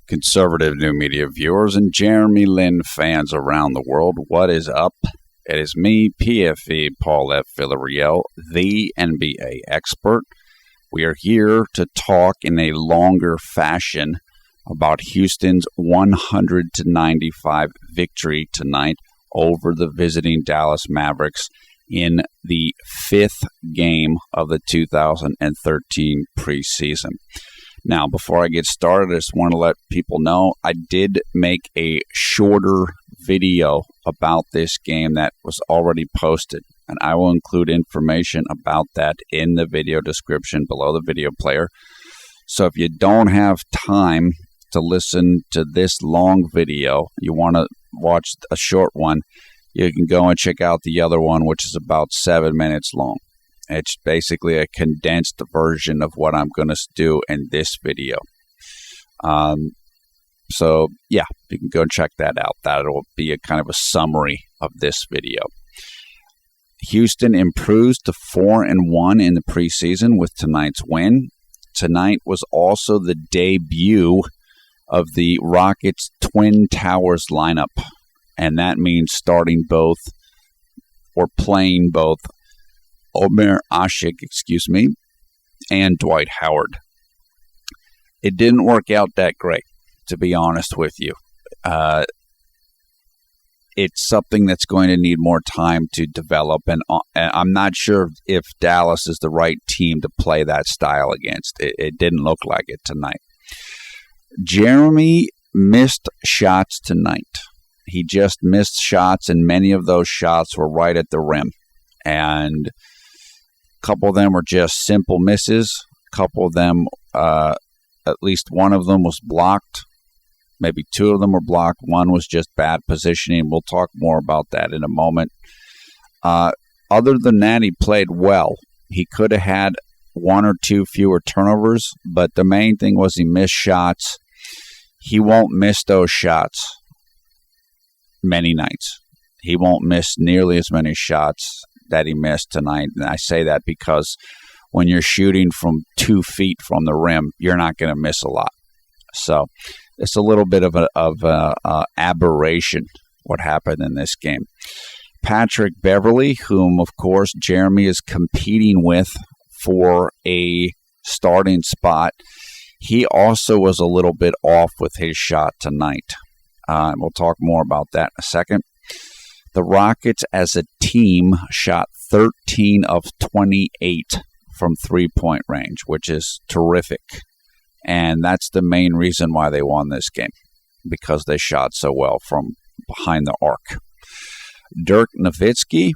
Conservative new media viewers and Lin fans around the world, what is up? It is me, PFE Paul F. Villarreal, the NBA expert. We are here to talk in a longer fashion about Houston's 100-95 victory tonight over the visiting Dallas Mavericks in the fifth game of the 2013 preseason. Now, before I get started, I just want to let people know I did make a shorter video about this game that was already posted, and I will include information about that in the video description below the video player. So if you don't have time to listen to this long video, you want to watch a short one, you can go and check out the other one, which is about 7 minutes long. It's basically a condensed version of what I'm going to do in this video. So, yeah, you can go and check that out. That'll be a kind of a summary of this video. Houston improves to 4-1 in the preseason with tonight's win. Tonight was also the debut of the Rockets' Twin Towers lineup, and that means starting both or playing both Omer Asik, and Dwight Howard. It didn't work out that great, to be honest with you. It's something that's going to need more time to develop, and I'm not sure if Dallas is the right team to play that style against. It didn't look like it tonight. Jeremy missed shots tonight. He just missed shots, and many of those shots were right at the rim. And a couple of them were just simple misses. A couple of them, at least one of them was blocked. Maybe two of them were blocked. One was just bad positioning. We'll talk more about that in a moment. Other than that, he played well. He could have had one or two fewer turnovers, but the main thing was he missed shots. He won't miss those shots many nights. He won't miss nearly as many shots that he missed tonight. And I say that because when you're shooting from 2 feet from the rim, you're not going to miss a lot. So it's a little bit of a aberration what happened in this game. Patrick Beverly, whom of course Jeremy is competing with for a starting spot, he also was a little bit off with his shot tonight. We'll talk more about that in a second. The Rockets as a team shot 13 of 28 from three-point range, which is terrific. And that's the main reason why they won this game, because they shot so well from behind the arc. Dirk Nowitzki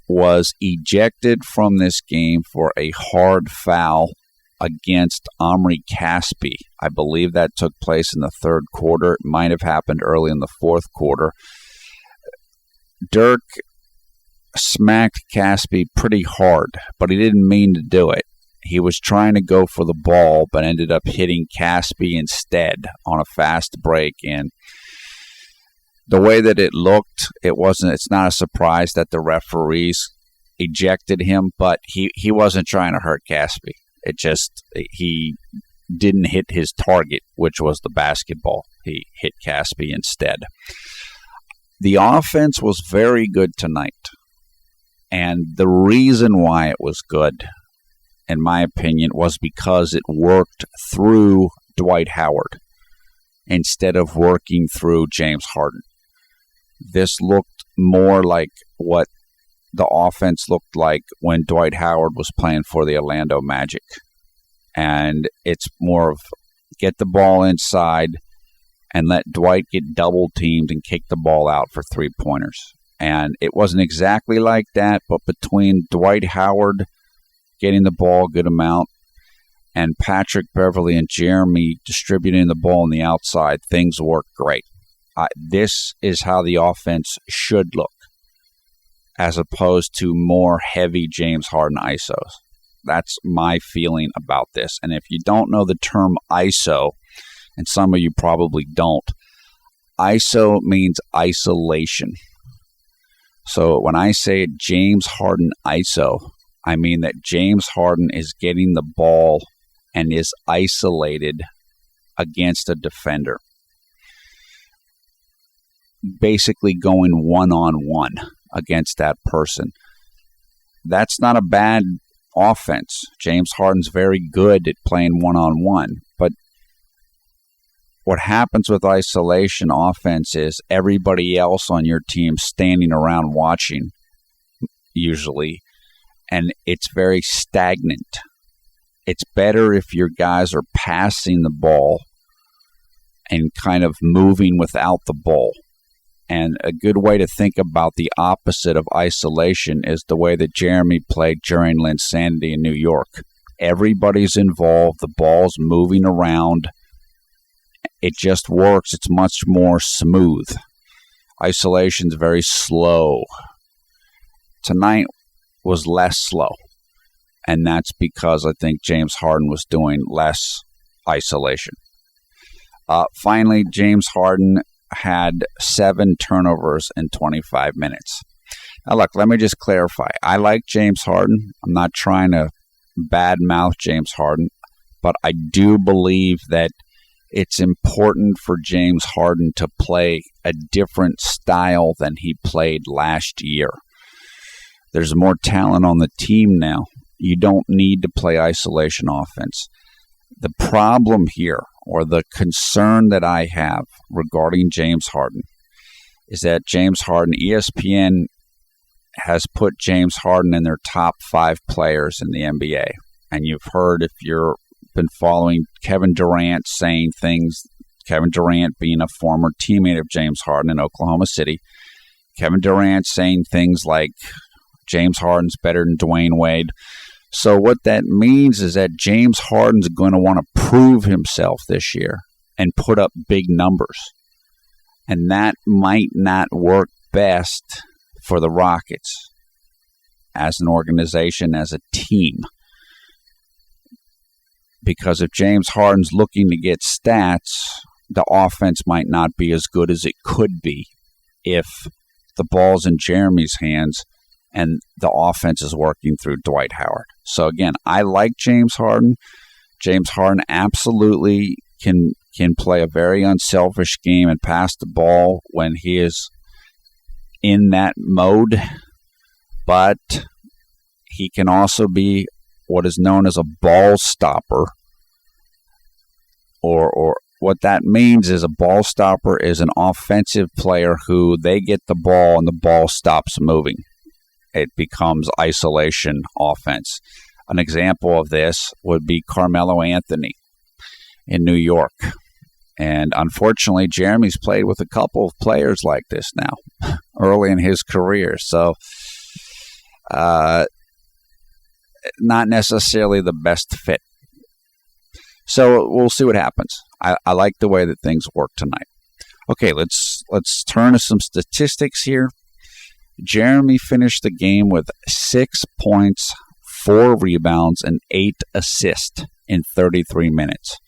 was ejected from this game for a hard foul against Omri Caspi. I believe that took place in the third quarter. It might have happened early in the fourth quarter. Dirk smacked Caspi pretty hard, but he didn't mean to do it. He was trying to go for the ball, but ended up hitting Caspi instead on a fast break. And the way that it looked, it's not a surprise that the referees ejected him, but he wasn't trying to hurt Caspi. He didn't hit his target, which was the basketball. He hit Caspi instead. The offense was very good tonight. And the reason why it was good, in my opinion, was because it worked through Dwight Howard instead of working through James Harden. This looked more like what the offense looked like when Dwight Howard was playing for the Orlando Magic. And it's more of get the ball inside and let Dwight get double-teamed and kick the ball out for three-pointers. And it wasn't exactly like that, but between Dwight Howard getting the ball a good amount and Patrick Beverly and Jeremy distributing the ball on the outside, things worked great. This is how the offense should look, as opposed to more heavy James Harden ISOs. That's my feeling about this. And if you don't know the term ISO, and some of you probably don't, ISO means isolation. So when I say James Harden ISO, I mean that James Harden is getting the ball and is isolated against a defender. basically going one-on-one against that person. That's not a bad offense. James Harden's very good at playing one-on-one, but what happens with isolation offense is everybody else on your team standing around watching, usually, and it's very stagnant. It's better if your guys are passing the ball and kind of moving without the ball. And a good way to think about the opposite of isolation is the way that Jeremy played during Linsanity in New York. Everybody's involved. The ball's moving around. It just works. It's much more smooth. Isolation's very slow. Tonight was less slow. And that's because I think James Harden was doing less isolation. Finally, James Harden had 7 turnovers in 25 minutes. Now, look, let me just clarify. I like James Harden. I'm not trying to badmouth James Harden, but I do believe that it's important for James Harden to play a different style than he played last year. There's more talent on the team now. You don't need to play isolation offense. The problem here, or the concern that I have regarding James Harden, is that James Harden, ESPN has put James Harden in their top 5 players in the NBA. And you've heard, if you've been following Kevin Durant saying things, Kevin Durant being a former teammate of James Harden in Oklahoma City, Kevin Durant saying things like James Harden's better than Dwayne Wade. So what that means is that James Harden's going to want to prove himself this year and put up big numbers. And that might not work best for the Rockets as an organization, as a team. Because if James Harden's looking to get stats, the offense might not be as good as it could be if the ball's in Jeremy's hands and the offense is working through Dwight Howard. So again, I like James Harden. James Harden absolutely can play a very unselfish game and pass the ball when he is in that mode. But he can also be what is known as a ball stopper. Or what that means is a ball stopper is an offensive player who they get the ball and the ball stops moving. It becomes isolation offense. An example of this would be Carmelo Anthony in New York. And unfortunately, Jeremy's played with a couple of players like this now early in his career. So not necessarily the best fit. So we'll see what happens. I like the way that things work tonight. Okay, let's turn to some statistics here. Jeremy finished the game with 6 points, 4 rebounds, and 8 assists in 33 minutes.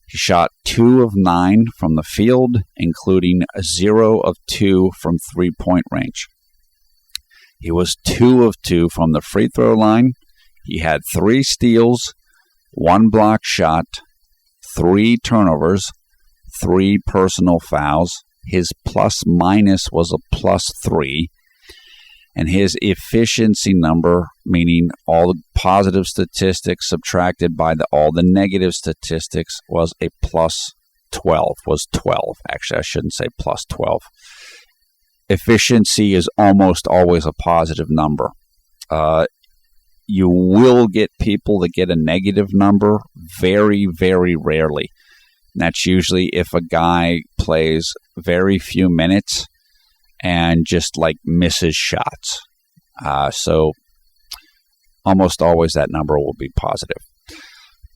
He shot 2 of 9 from the field, including 0 of 2 from three-point range. He was 2 of 2 from the free throw line. He had 3 steals, 1 block shot, 3 turnovers, 3 personal fouls. His plus-minus was a +3. And his efficiency number, meaning all the positive statistics subtracted by all the negative statistics, was a +12, was 12. Actually, I shouldn't say +12. Efficiency is almost always a positive number. You will get people that get a negative number very, very rarely. And that's usually if a guy plays very few minutes and just like misses shots. So almost always that number will be positive.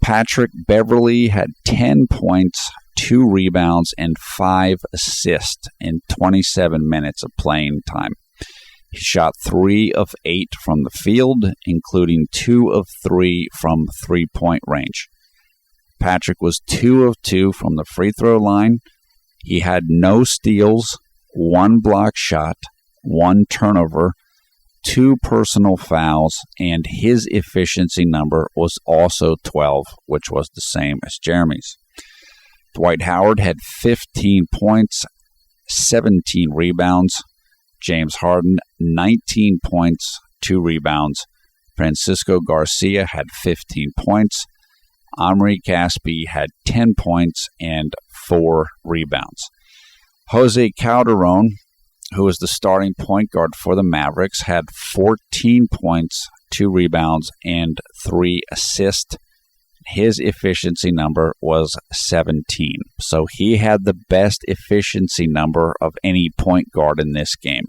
Patrick Beverly had 10 points, 2 rebounds, and 5 assists in 27 minutes of playing time. He shot 3 of 8 from the field, including 2 of 3 from three-point range. Patrick was 2 of 2 from the free throw line. He had no steals, 1 block shot, 1 turnover, 2 personal fouls, and his efficiency number was also 12, which was the same as Jeremy's. Dwight Howard had 15 points, 17 rebounds. James Harden, 19 points, 2 rebounds. Francisco Garcia had 15 points. Omri Caspi had 10 points and 4 rebounds. Jose Calderon, who was the starting point guard for the Mavericks, had 14 points, 2 rebounds, and 3 assists. His efficiency number was 17. So he had the best efficiency number of any point guard in this game.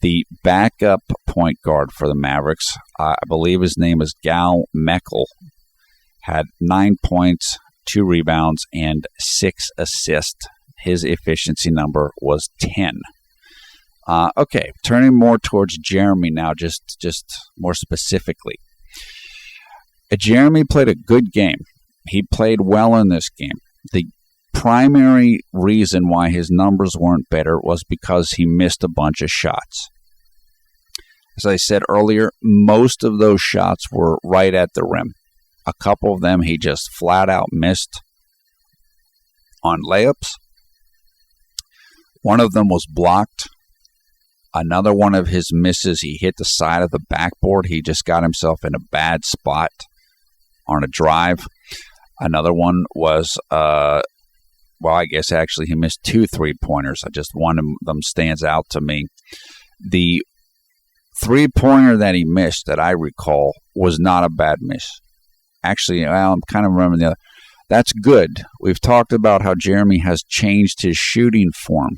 The backup point guard for the Mavericks, I believe his name is Gal Meckel, had 9 points, 2 rebounds, and 6 assists. His efficiency number was 10. Okay, turning more towards Jeremy now, just more specifically. Jeremy played a good game. He played well in this game. The primary reason why his numbers weren't better was because he missed a bunch of shots. As I said earlier, most of those shots were right at the rim. A couple of them he just flat out missed on layups. One of them was blocked. Another one of his misses, he hit the side of the backboard. He just got himself in a bad spot on a drive. Another one was, I guess actually he missed 2 3-pointers. One of them stands out to me. The 3-pointer that he missed, that I recall, was not a bad miss. Actually, I'm kind of remembering the other. That's good. We've talked about how Jeremy has changed his shooting form.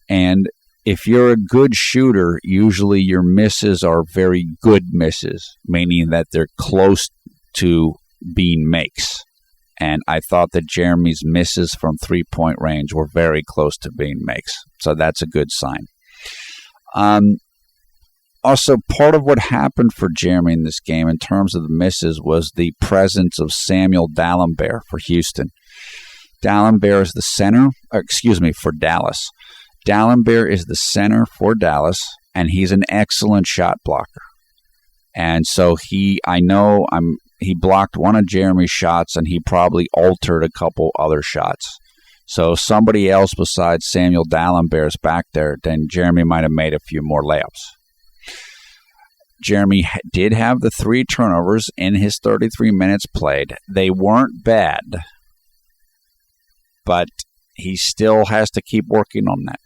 And if you're a good shooter, usually your misses are very good misses, meaning that they're close to being makes. And I thought that Jeremy's misses from 3-point range were very close to being makes. So that's a good sign. Also, part of what happened for Jeremy in this game in terms of the misses was the presence of Samuel Dalembert for Houston. Dalembert is the center, for Dallas. Dalembert is the center for Dallas, and he's an excellent shot blocker. And so he blocked one of Jeremy's shots, and he probably altered a couple other shots. So somebody else besides Samuel Dalembert is back there, then Jeremy might have made a few more layups. Jeremy did have the 3 turnovers in his 33 minutes played. They weren't bad, but he still has to keep working on that.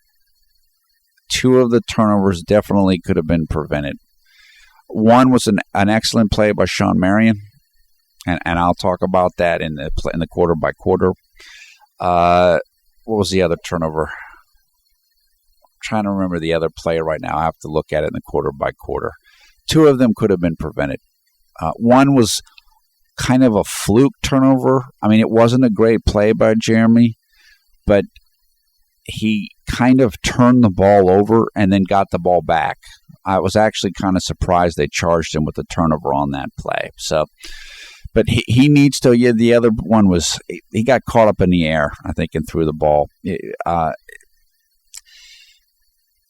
2 of the turnovers definitely could have been prevented. One was an excellent play by Sean Marion, and I'll talk about that in the quarter by quarter. What was the other turnover? I'm trying to remember the other play right now. I have to look at it in the quarter by quarter. 2 of them could have been prevented. One was kind of a fluke turnover. I mean, it wasn't a great play by Jeremy, but he kind of turned the ball over and then got the ball back. I was actually kind of surprised they charged him with the turnover on that play. So, but he needs to. Yeah, the other one was he got caught up in the air, I think, and threw the ball.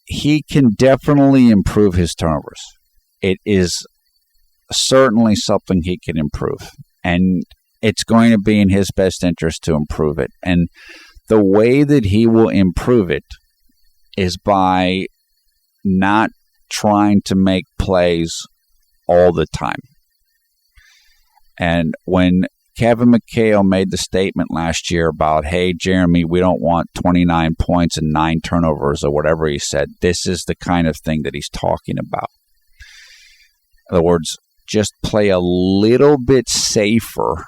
He can definitely improve his turnovers. It is certainly something he can improve, and it's going to be in his best interest to improve it. And the way that he will improve it is by not trying to make plays all the time. And when Kevin McHale made the statement last year about, hey, Jeremy, we don't want 29 points and 9 turnovers or whatever he said, this is the kind of thing that he's talking about. In other words, just play a little bit safer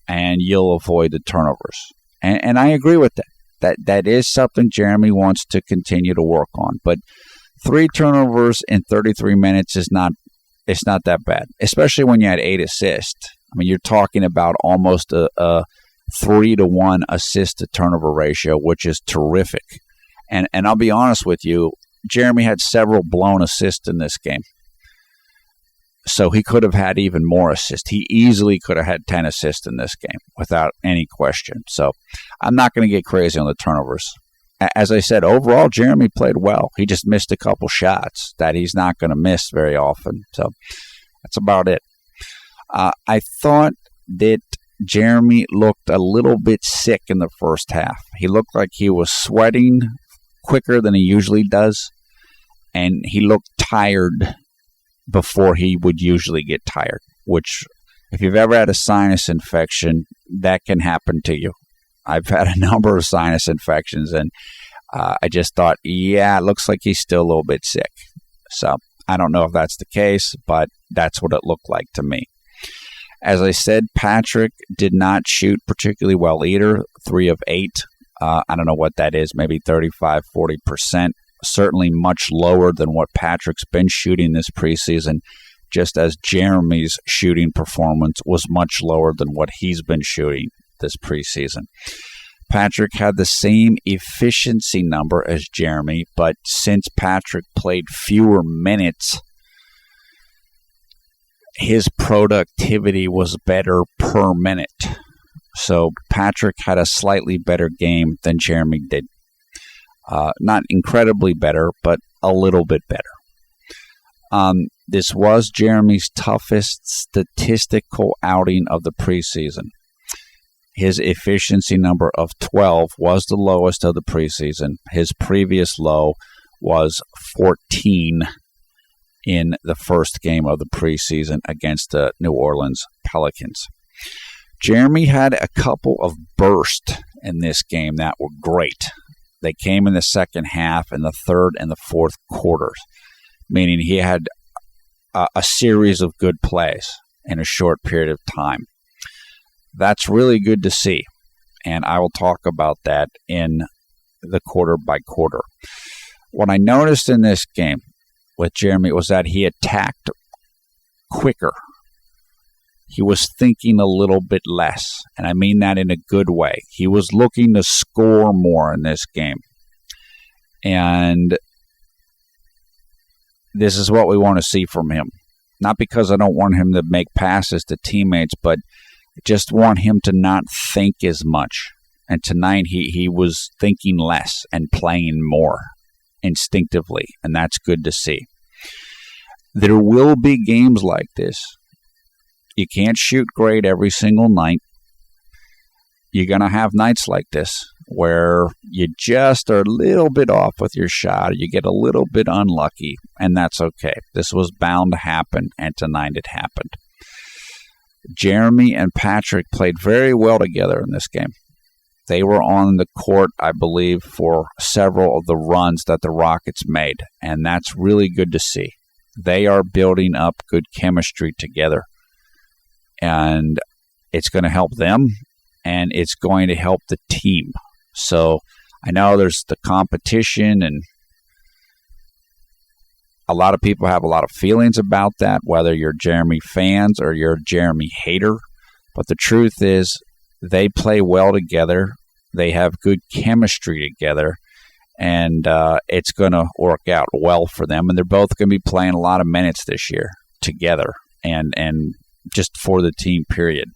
and you'll avoid the turnovers. And I agree with that. That is something Jeremy wants to continue to work on. But 3 turnovers in 33 minutes is not that bad, especially when you had 8 assists. I mean, you're talking about almost a 3-to-1 assist to turnover ratio, which is terrific. And I'll be honest with you, Jeremy had several blown assists in this game. So he could have had even more assists. He easily could have had 10 assists in this game without any question. So I'm not going to get crazy on the turnovers. As I said, overall, Jeremy played well. He just missed a couple shots that he's not going to miss very often. So that's about it. I thought that Jeremy looked a little bit sick in the first half. He looked like he was sweating quicker than he usually does, and he looked tired before he would usually get tired, which, if you've ever had a sinus infection, that can happen to you. I've had a number of sinus infections, and I just thought, it looks like he's still a little bit sick. So I don't know if that's the case, but that's what it looked like to me. As I said, Patrick did not shoot particularly well either, 3 of 8. I don't know what that is, maybe 35, 40%. Certainly much lower than what Patrick's been shooting this preseason, just as Jeremy's shooting performance was much lower than what he's been shooting this preseason. Patrick had the same efficiency number as Jeremy, but since Patrick played fewer minutes, his productivity was better per minute. So Patrick had a slightly better game than Jeremy did. Not incredibly better, but a little bit better. This was Jeremy's toughest statistical outing of the preseason. His efficiency number of 12 was the lowest of the preseason. His previous low was 14 in the first game of the preseason against the New Orleans Pelicans. Jeremy had a couple of bursts in this game that were great. They came in the second half and the third and the fourth quarters, meaning he had a series of good plays in a short period of time. That's really good to see, and I will talk about that in the quarter by quarter. What I noticed in this game with Jeremy was that he attacked quicker. He was thinking a little bit less, and I mean that in a good way. He was looking to score more in this game, and this is what we want to see from him. Not because I don't want him to make passes to teammates, but I just want him to not think as much. And tonight he was thinking less and playing more instinctively, and that's good to see. There will be games like this. You can't shoot great every single night. You're going to have nights like this where you just are a little bit off with your shot. You get a little bit unlucky, and that's okay. This was bound to happen, and tonight it happened. Jeremy and Patrick played very well together in this game. They were on the court, I believe, for several of the runs that the Rockets made, and that's really good to see. They are building up good chemistry together, and it's going to help them, and it's going to help the team. So I know there's the competition, and a lot of people have a lot of feelings about that, whether you're Jeremy fans or you're a Jeremy hater. But the truth is, they play well together. They have good chemistry together, and it's going to work out well for them. And they're both going to be playing a lot of minutes this year together, and just for the team, period.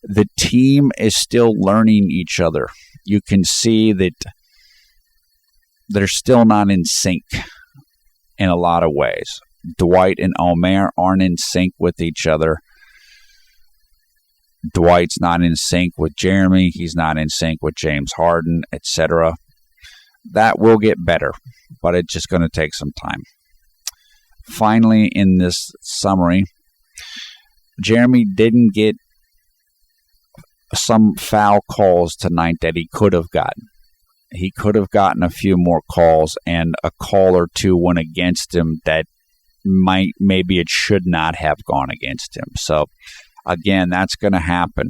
The team is still learning each other. You can see that they're still not in sync in a lot of ways. Dwight and Omer aren't in sync with each other. Dwight's not in sync with Jeremy. He's not in sync with James Harden, etc. That will get better, but it's just going to take some time. Finally, in this summary, Jeremy didn't get some foul calls tonight that he could have gotten. He could have gotten a few more calls, and a call or two went against him that maybe it should not have gone against him. So, again, that's going to happen.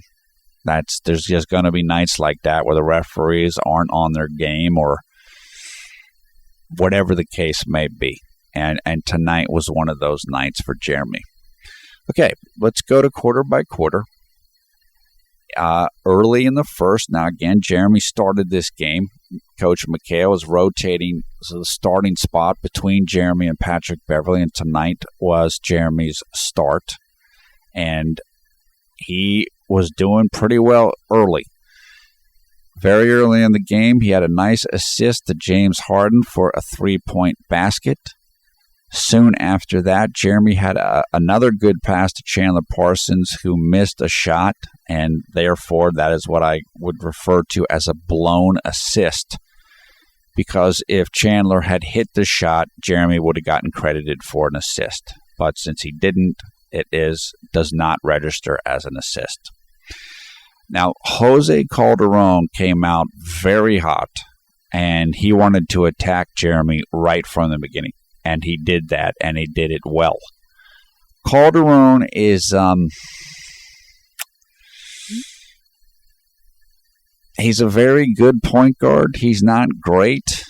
There's just going to be nights like that where the referees aren't on their game or whatever the case may be. And tonight was one of those nights for Jeremy. Okay, let's go to quarter by quarter. Early in the first, now again, Jeremy started this game. Coach McHale was rotating the starting spot between Jeremy and Patrick Beverly, and tonight was Jeremy's start. And he was doing pretty well early. Very early in the game, he had a nice assist to James Harden for a 3-point basket. Soon after that, Jeremy had another good pass to Chandler Parsons, who missed a shot, and therefore that is what I would refer to as a blown assist. Because if Chandler had hit the shot, Jeremy would have gotten credited for an assist. But since he didn't, does not register as an assist. Now, Jose Calderon came out very hot, and he wanted to attack Jeremy right from the beginning. And he did that, and he did it well. Calderon is he's a very good point guard. He's not great,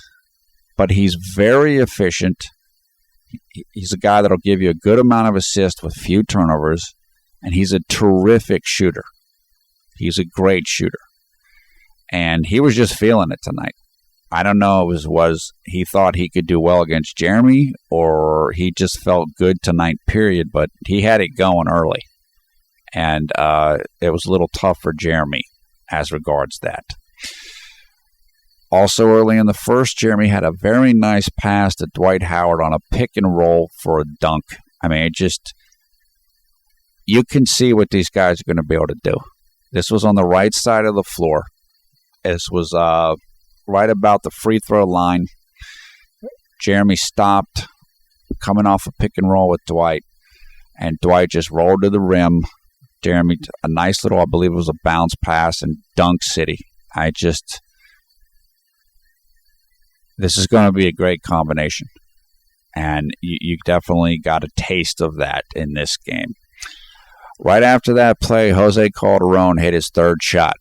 but he's very efficient. He's a guy that'll give you a good amount of assists with few turnovers, and he's a terrific shooter. He's a great shooter. And he was just feeling it tonight. I don't know if it was he thought he could do well against Jeremy, or he just felt good tonight, period, but he had it going early. And it was a little tough for Jeremy as regards that. Also early in the first, Jeremy had a very nice pass to Dwight Howard on a pick and roll for a dunk. I mean, you can see what these guys are going to be able to do. This was on the right side of the floor. This was right about the free throw line. Jeremy stopped, coming off a pick and roll with Dwight, and Dwight just rolled to the rim. Jeremy, a nice little, I believe it was a bounce pass, and dunk city. This is going to be a great combination, and you definitely got a taste of that in this game. Right after that play, Jose Calderon hit his third shot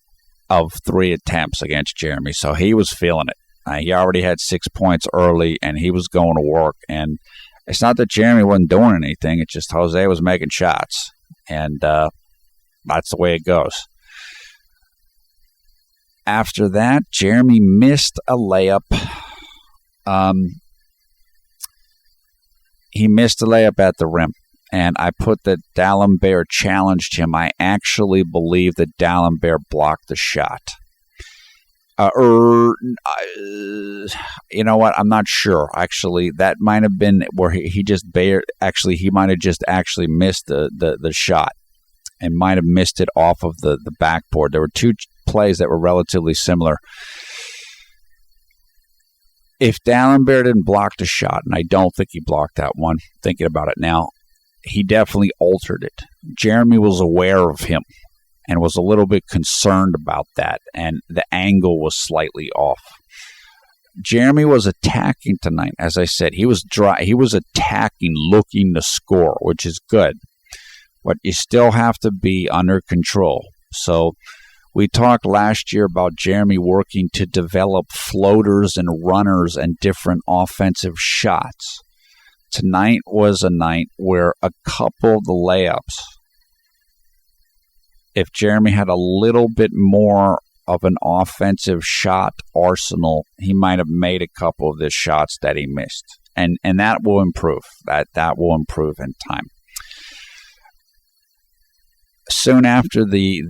of 3 attempts against Jeremy, so he was feeling it. He already had 6 points early, and he was going to work. And it's not that Jeremy wasn't doing anything; it's just Jose was making shots, and that's the way it goes. After that, Jeremy missed a layup. He missed a layup at the rim. And I put that D'Alembert challenged him. I actually believe that D'Alembert blocked the shot. You know what? I'm not sure. Actually, that might have been where he might have just actually missed the shot and might have missed it off of the backboard. There were two plays that were relatively similar. If D'Alembert didn't block the shot, and I don't think he blocked that one, thinking about it now, he definitely altered it. Jeremy was aware of him and was a little bit concerned about that, and the angle was slightly off. Jeremy was attacking tonight. As I said, he was attacking, looking to score, which is good. But you still have to be under control. So we talked last year about Jeremy working to develop floaters and runners and different offensive shots. Tonight was a night where a couple of the layups, if Jeremy had a little bit more of an offensive shot arsenal, he might have made a couple of the shots that he missed. And that will improve. That will improve in time. Soon after the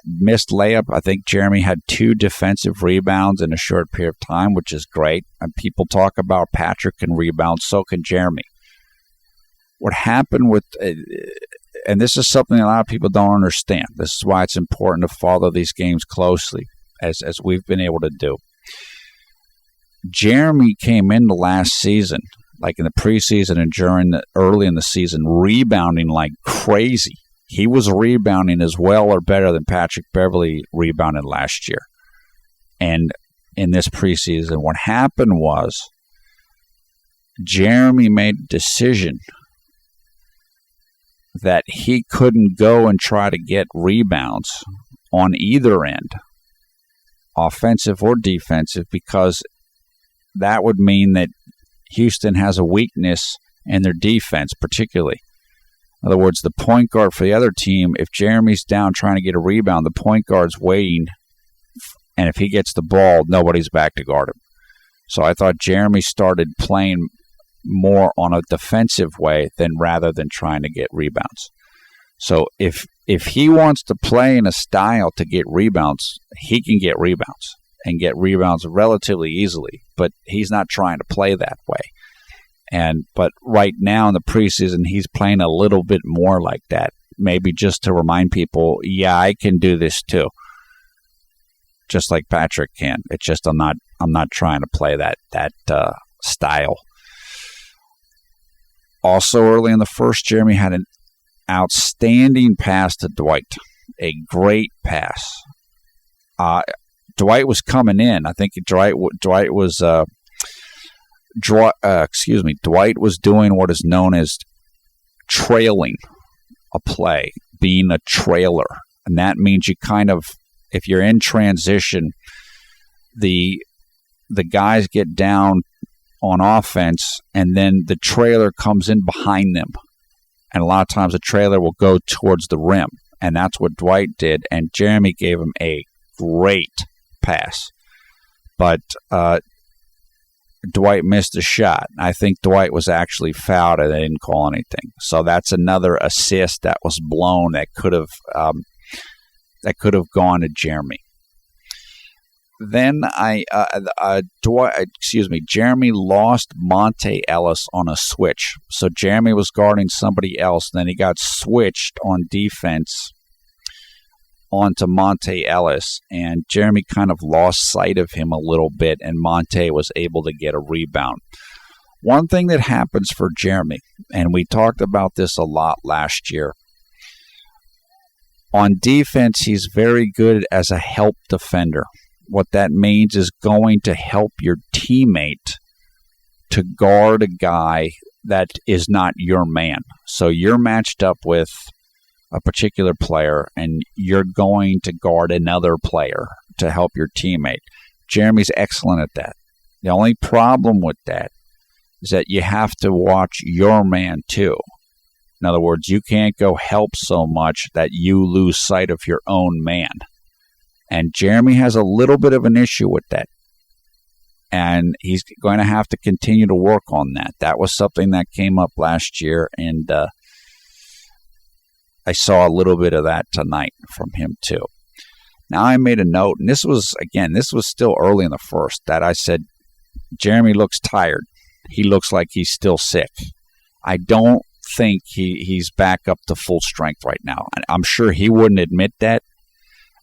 missed layup, I think Jeremy had 2 defensive rebounds in a short period of time, which is great. And people talk about Patrick can rebound, so can Jeremy. What happened with, and this is something a lot of people don't understand. This is why it's important to follow these games closely, as we've been able to do. Jeremy came into last season, like in the preseason and early in the season, rebounding like crazy. He was rebounding as well or better than Patrick Beverly rebounded last year. And in this preseason, what happened was Jeremy made a decision that he couldn't go and try to get rebounds on either end, offensive or defensive, because that would mean that Houston has a weakness in their defense, particularly. In other words, the point guard for the other team, if Jeremy's down trying to get a rebound, the point guard's waiting, and if he gets the ball, nobody's back to guard him. So I thought Jeremy started playing more on a defensive way rather than trying to get rebounds. So if he wants to play in a style to get rebounds, he can get rebounds and get rebounds relatively easily, but he's not trying to play that way. But right now in the preseason, he's playing a little bit more like that. Maybe just to remind people, yeah, I can do this too. Just like Patrick can. It's just I'm not trying to play that style. Also early in the first, Jeremy had an outstanding pass to Dwight. A great pass. Dwight was coming in. I think Dwight was doing what is known as trailing a play, being a trailer. And that means you kind of, if you're in transition, the guys get down on offense, and then the trailer comes in behind them. And a lot of times the trailer will go towards the rim. And that's what Dwight did. And Jeremy gave him a great pass. But Dwight missed a shot. I think Dwight was actually fouled and they didn't call anything. So that's another assist that was blown that could have gone to Jeremy. Then Jeremy lost Monte Ellis on a switch. So Jeremy was guarding somebody else, and then he got switched on defense onto Monte Ellis, and Jeremy kind of lost sight of him a little bit, and Monte was able to get a rebound. One thing that happens for Jeremy, and we talked about this a lot last year, on defense, he's very good as a help defender. What that means is going to help your teammate to guard a guy that is not your man. So you're matched up with a particular player, and you're going to guard another player to help your teammate. Jeremy's excellent at that. The only problem with that is that you have to watch your man too. In other words, you can't go help so much that you lose sight of your own man. And Jeremy has a little bit of an issue with that. And he's going to have to continue to work on that. That was something that came up last year, and I saw a little bit of that tonight from him too. Now I made a note, and this was still early in the first, that I said, Jeremy looks tired. He looks like he's still sick. I don't think he's back up to full strength right now. I'm sure he wouldn't admit that.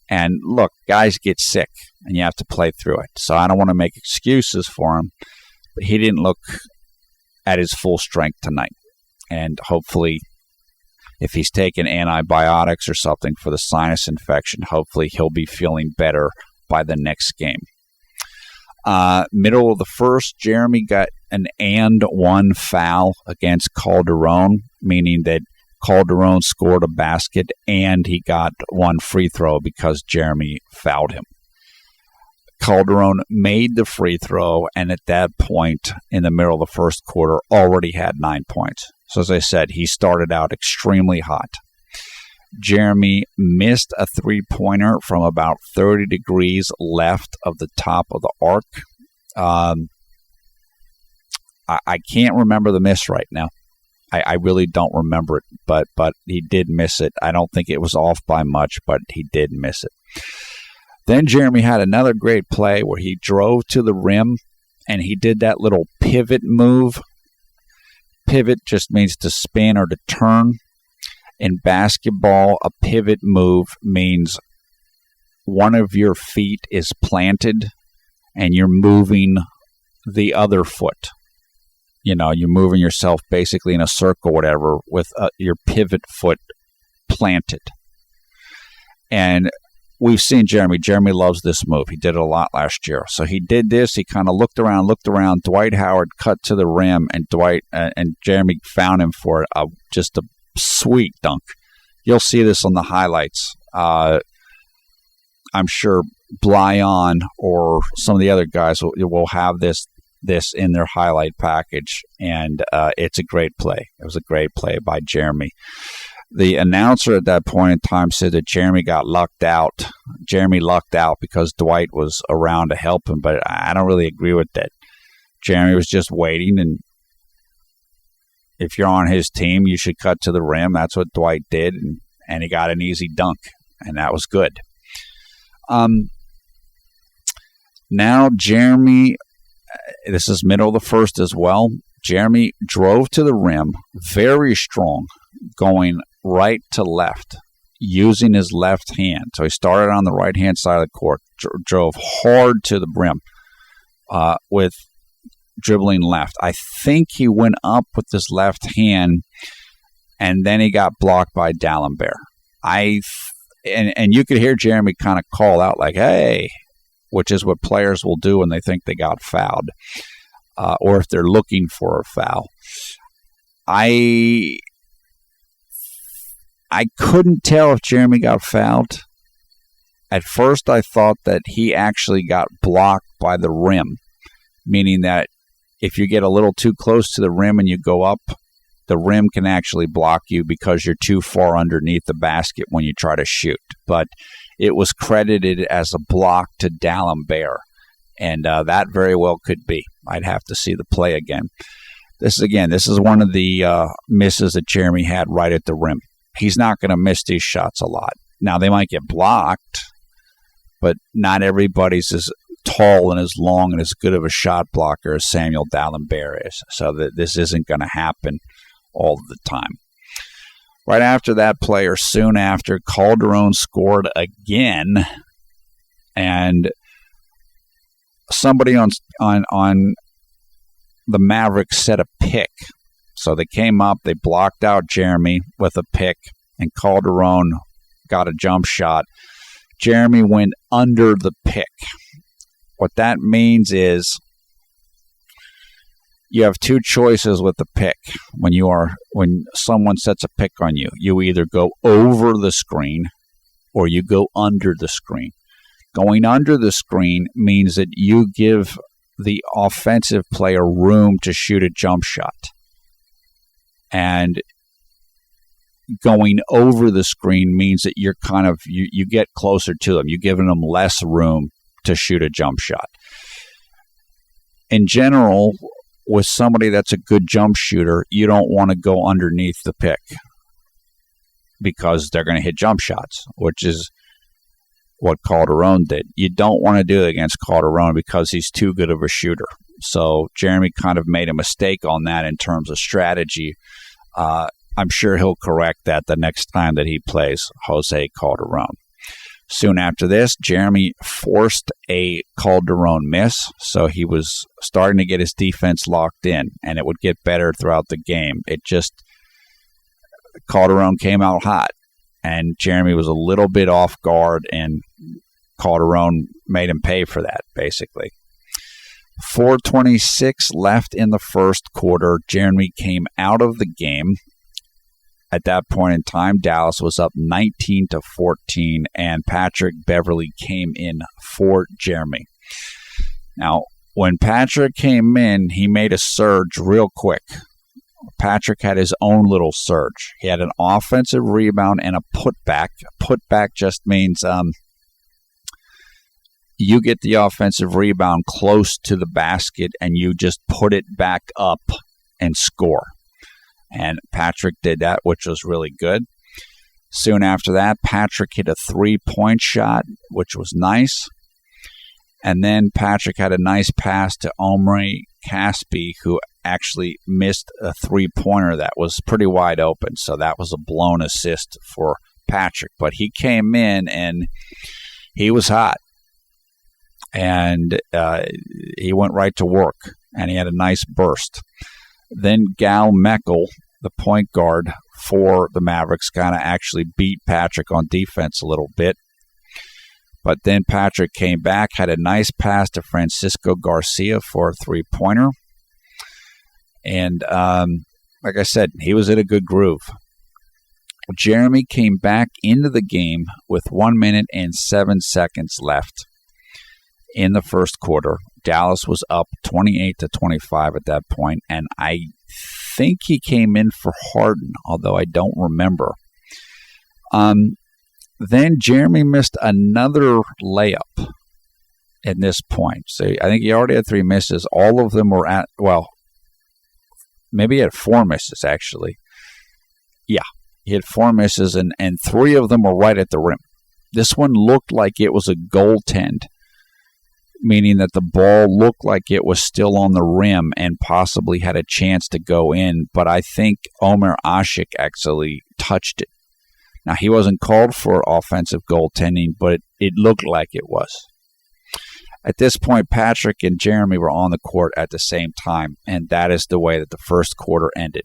And look, guys get sick, and you have to play through it. So I don't want to make excuses for him, but he didn't look at his full strength tonight. And hopefully, if he's taking antibiotics or something for the sinus infection, hopefully he'll be feeling better by the next game. Middle of the first, Jeremy got an and one foul against Calderon, meaning that Calderon scored a basket and he got one free throw because Jeremy fouled him. Calderon made the free throw, and at that point in the middle of the first quarter already had 9 points. So as I said, he started out extremely hot. Jeremy missed a three-pointer from about 30 degrees left of the top of the arc. I can't remember the miss right now. I really don't remember it, but he did miss it. I don't think it was off by much, but he did miss it. Then Jeremy had another great play where he drove to the rim, and he did that little pivot move. Pivot just means to spin or to turn. In basketball, a pivot move means one of your feet is planted, and you're moving the other foot. You know, you're moving yourself basically in a circle, whatever, with your pivot foot planted. And we've seen Jeremy. Jeremy loves this move. He did it a lot last year. So he did this. He kind of looked around. Dwight Howard cut to the rim, and Jeremy found him for just a sweet dunk. You'll see this on the highlights. I'm sure Blyon or some of the other guys will have this in their highlight package, and it's a great play. It was a great play by Jeremy. The announcer at that point in time said that Jeremy got lucked out. Jeremy lucked out because Dwight was around to help him, but I don't really agree with that. Jeremy was just waiting, and if you're on his team, you should cut to the rim. That's what Dwight did, and he got an easy dunk, and that was good. Now Jeremy, this is middle of the first as well. Jeremy drove to the rim, very strong, going right to left, using his left hand. So he started on the right-hand side of the court, drove hard to the rim with dribbling left. I think he went up with his left hand, and then he got blocked by D'Alembert. And you could hear Jeremy kind of call out like, hey, which is what players will do when they think they got fouled, or if they're looking for a foul. I couldn't tell if Jeremy got fouled. At first, I thought that he actually got blocked by the rim, meaning that if you get a little too close to the rim and you go up, the rim can actually block you because you're too far underneath the basket when you try to shoot. But it was credited as a block to D'Alembert, and that very well could be. I'd have to see the play again. This is one of the misses that Jeremy had right at the rim. He's not going to miss these shots a lot. Now, they might get blocked, but not everybody's as tall and as long and as good of a shot blocker as Samuel D'Alembert is. So this isn't going to happen all the time. Right after that play, or soon after, Calderon scored again, and somebody on the Mavericks set a pick. So they came up, they blocked out Jeremy with a pick, and Calderon got a jump shot. Jeremy went under the pick. What that means is you have two choices with the pick. When someone sets a pick on you, you either go over the screen or you go under the screen. Going under the screen means that you give the offensive player room to shoot a jump shot. And going over the screen means that you're you get closer to them. You're giving them less room to shoot a jump shot. In general, with somebody that's a good jump shooter, you don't want to go underneath the pick because they're going to hit jump shots, which is what Calderon did. You don't want to do it against Calderon because he's too good of a shooter. So Jeremy kind of made a mistake on that in terms of strategy. I'm sure he'll correct that the next time that he plays Jose Calderon. Soon after this, Jeremy forced a Calderon miss, so he was starting to get his defense locked in, and it would get better throughout the game. Calderon came out hot, and Jeremy was a little bit off guard, and Calderon made him pay for that, basically. 4:26 left in the first quarter. Jeremy came out of the game. At that point in time, Dallas was up 19-14, and Patrick Beverly came in for Jeremy. Now, when Patrick came in, he made a surge real quick. Patrick had his own little surge. He had an offensive rebound and a putback. Putback just means you get the offensive rebound close to the basket and you just put it back up and score. And Patrick did that, which was really good. Soon after that, Patrick hit a three-point shot, which was nice. And then Patrick had a nice pass to Omri Caspi, who actually missed a three-pointer that was pretty wide open. So that was a blown assist for Patrick. But he came in and he was hot. And he went right to work. And he had a nice burst. Then Gal Meckel, the point guard for the Mavericks, kind of actually beat Patrick on defense a little bit. But then Patrick came back, had a nice pass to Francisco Garcia for a three-pointer. And like I said, he was in a good groove. Jeremy came back into the game with 1 minute and 7 seconds left in the first quarter. Dallas was up 28-25 at that point, and I think he came in for Harden, although I don't remember. Then Jeremy missed another layup at this point. So I think he already had three misses. All of them were maybe he had four misses, actually. Yeah, he had four misses, and three of them were right at the rim. This one looked like it was a goaltend. meaning that the ball looked like it was still on the rim and possibly had a chance to go in, but I think Omer Asik actually touched it. Now, he wasn't called for offensive goaltending, but it looked like it was. At this point, Patrick and Jeremy were on the court at the same time, and that is the way that the first quarter ended.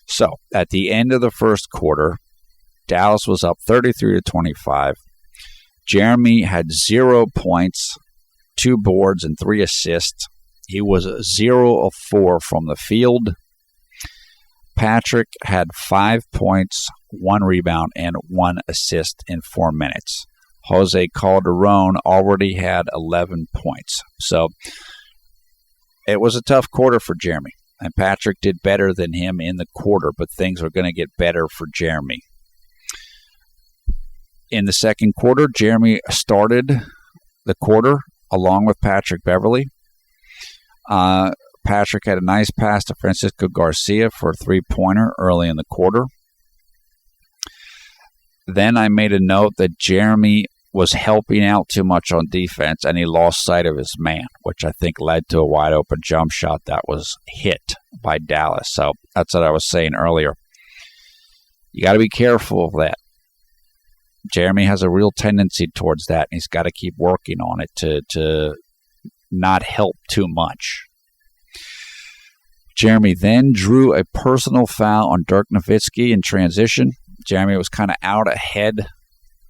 So, at the end of the first quarter, Dallas was up 33-25. Jeremy had 0 points, 2 boards, and 3 assists. He was 0 of 4 from the field. Patrick had 5 points, 1 rebound, and 1 assist in 4 minutes. Jose Calderon already had 11 points. So it was a tough quarter for Jeremy. And Patrick did better than him in the quarter, but things are going to get better for Jeremy. In the second quarter, Jeremy started the quarter along with Patrick Beverly. Patrick had a nice pass to Francisco Garcia for a 3-pointer early in the quarter. Then I made a note that Jeremy was helping out too much on defense, and he lost sight of his man, which I think led to a wide-open jump shot that was hit by Dallas. So that's what I was saying earlier. You got to be careful of that. Jeremy has a real tendency towards that, and he's got to keep working on it to not help too much. Jeremy then drew a personal foul on Dirk Nowitzki in transition. Jeremy was kind of out ahead,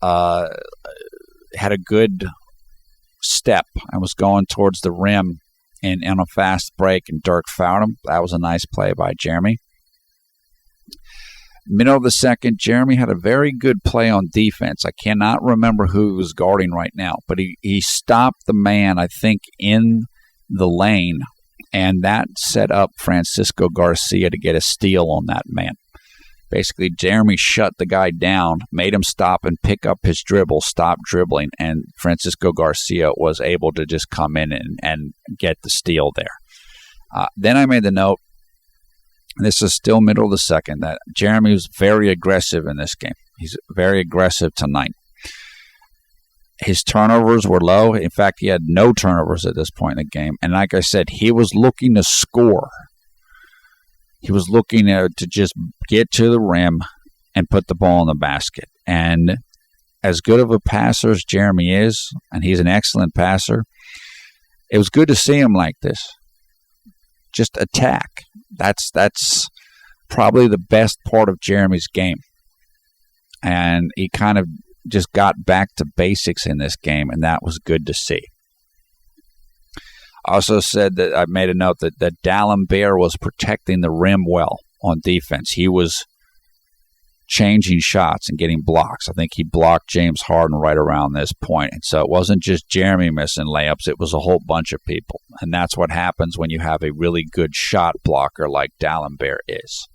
had a good step and was going towards the rim and on a fast break, and Dirk fouled him. That was a nice play by Jeremy. Middle of the second, Jeremy had a very good play on defense. I cannot remember who he was guarding right now, but he stopped the man, I think, in the lane, and that set up Francisco Garcia to get a steal on that man. Basically, Jeremy shut the guy down, made him stop and pick up his dribble, stop dribbling, and Francisco Garcia was able to just come in and get the steal there. Then I made the note, this is still middle of the second, that Jeremy was very aggressive in this game. He's very aggressive tonight. His turnovers were low. In fact, he had no turnovers at this point in the game. And like I said, he was looking to score. He was looking to just get to the rim and put the ball in the basket. And as good of a passer as Jeremy is, and he's an excellent passer, it was good to see him like this. Just attack. That's probably the best part of Jeremy's game. And he kind of just got back to basics in this game, and that was good to see. I also said that I made a note that D'Alembert was protecting the rim well on defense. He was changing shots and getting blocks. I think he blocked James Harden right around this point. And so it wasn't just Jeremy missing layups. It was a whole bunch of people. And that's what happens when you have a really good shot blocker like D'Alembert is.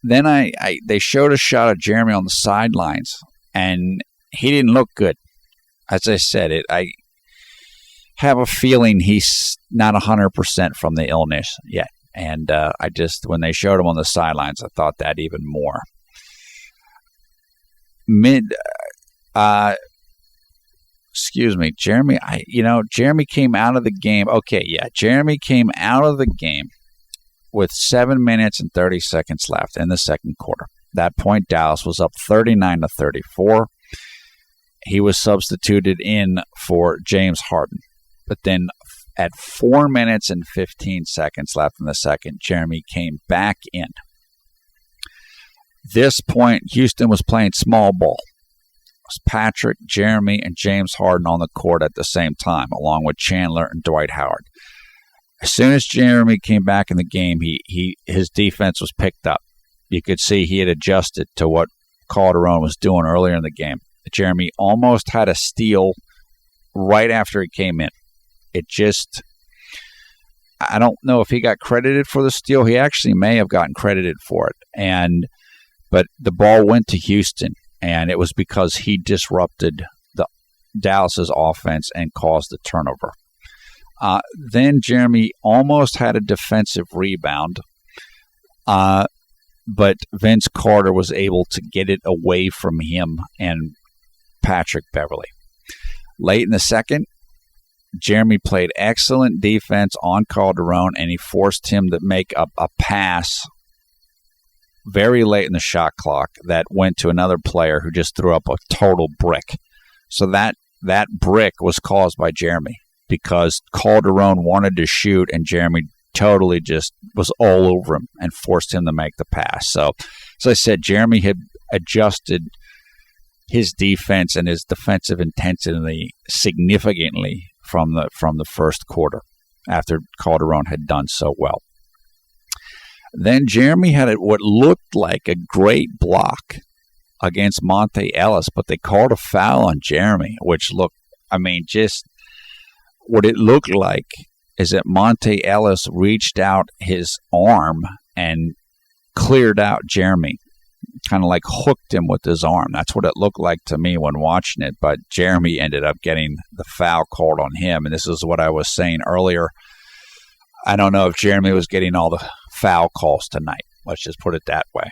Then they showed a shot of Jeremy on the sidelines, and he didn't look good. As I said, I have a feeling he's not 100% from the illness yet. And when they showed him on the sidelines, I thought that even more. Jeremy, Jeremy came out of the game. Okay, yeah, Jeremy came out of the game with 7 minutes and 30 seconds left in the second quarter. At that point, Dallas was up 39-34. He was substituted in for James Harden. But then at 4 minutes and 15 seconds left in the second, Jeremy came back in. This point, Houston was playing small ball. It was Patrick, Jeremy, and James Harden on the court at the same time, along with Chandler and Dwight Howard. As soon as Jeremy came back in the game, his defense was picked up. You could see he had adjusted to what Calderon was doing earlier in the game. Jeremy almost had a steal right after he came in. I don't know if he got credited for the steal. He actually may have gotten credited for it. But the ball went to Houston, and it was because he disrupted Dallas's offense and caused the turnover. Then Jeremy almost had a defensive rebound, but Vince Carter was able to get it away from him and Patrick Beverly. Late in the second, Jeremy played excellent defense on Calderon, and he forced him to make a pass very late in the shot clock that went to another player who just threw up a total brick. So that brick was caused by Jeremy because Calderon wanted to shoot, and Jeremy totally just was all over him and forced him to make the pass. So, as I said, Jeremy had adjusted his defense and his defensive intensity significantly from the first quarter after Calderon had done so well. Then Jeremy had what looked like a great block against Monte Ellis, but they called a foul on Jeremy, which just what it looked like is that Monte Ellis reached out his arm and cleared out Jeremy, kind of like hooked him with his arm. That's what it looked like to me when watching it, but Jeremy ended up getting the foul called on him, and this is what I was saying earlier. I don't know if Jeremy was getting all the foul calls tonight. Let's just put it that way.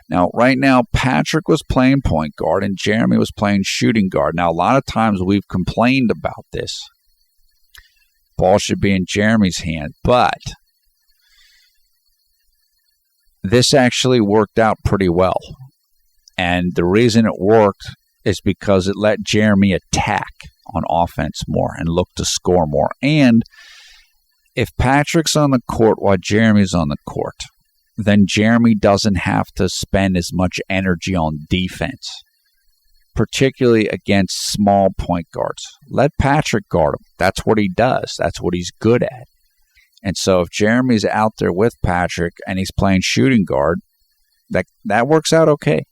Now, right now, Patrick was playing point guard and Jeremy was playing shooting guard. Now, a lot of times we've complained about this. Ball should be in Jeremy's hand, but this actually worked out pretty well. And the reason it worked is because it let Jeremy attack on offense more and look to score more. And if Patrick's on the court while Jeremy's on the court, then Jeremy doesn't have to spend as much energy on defense, particularly against small point guards. Let Patrick guard him. That's what he does. That's what he's good at. And so if Jeremy's out there with Patrick and he's playing shooting guard, that works out okay.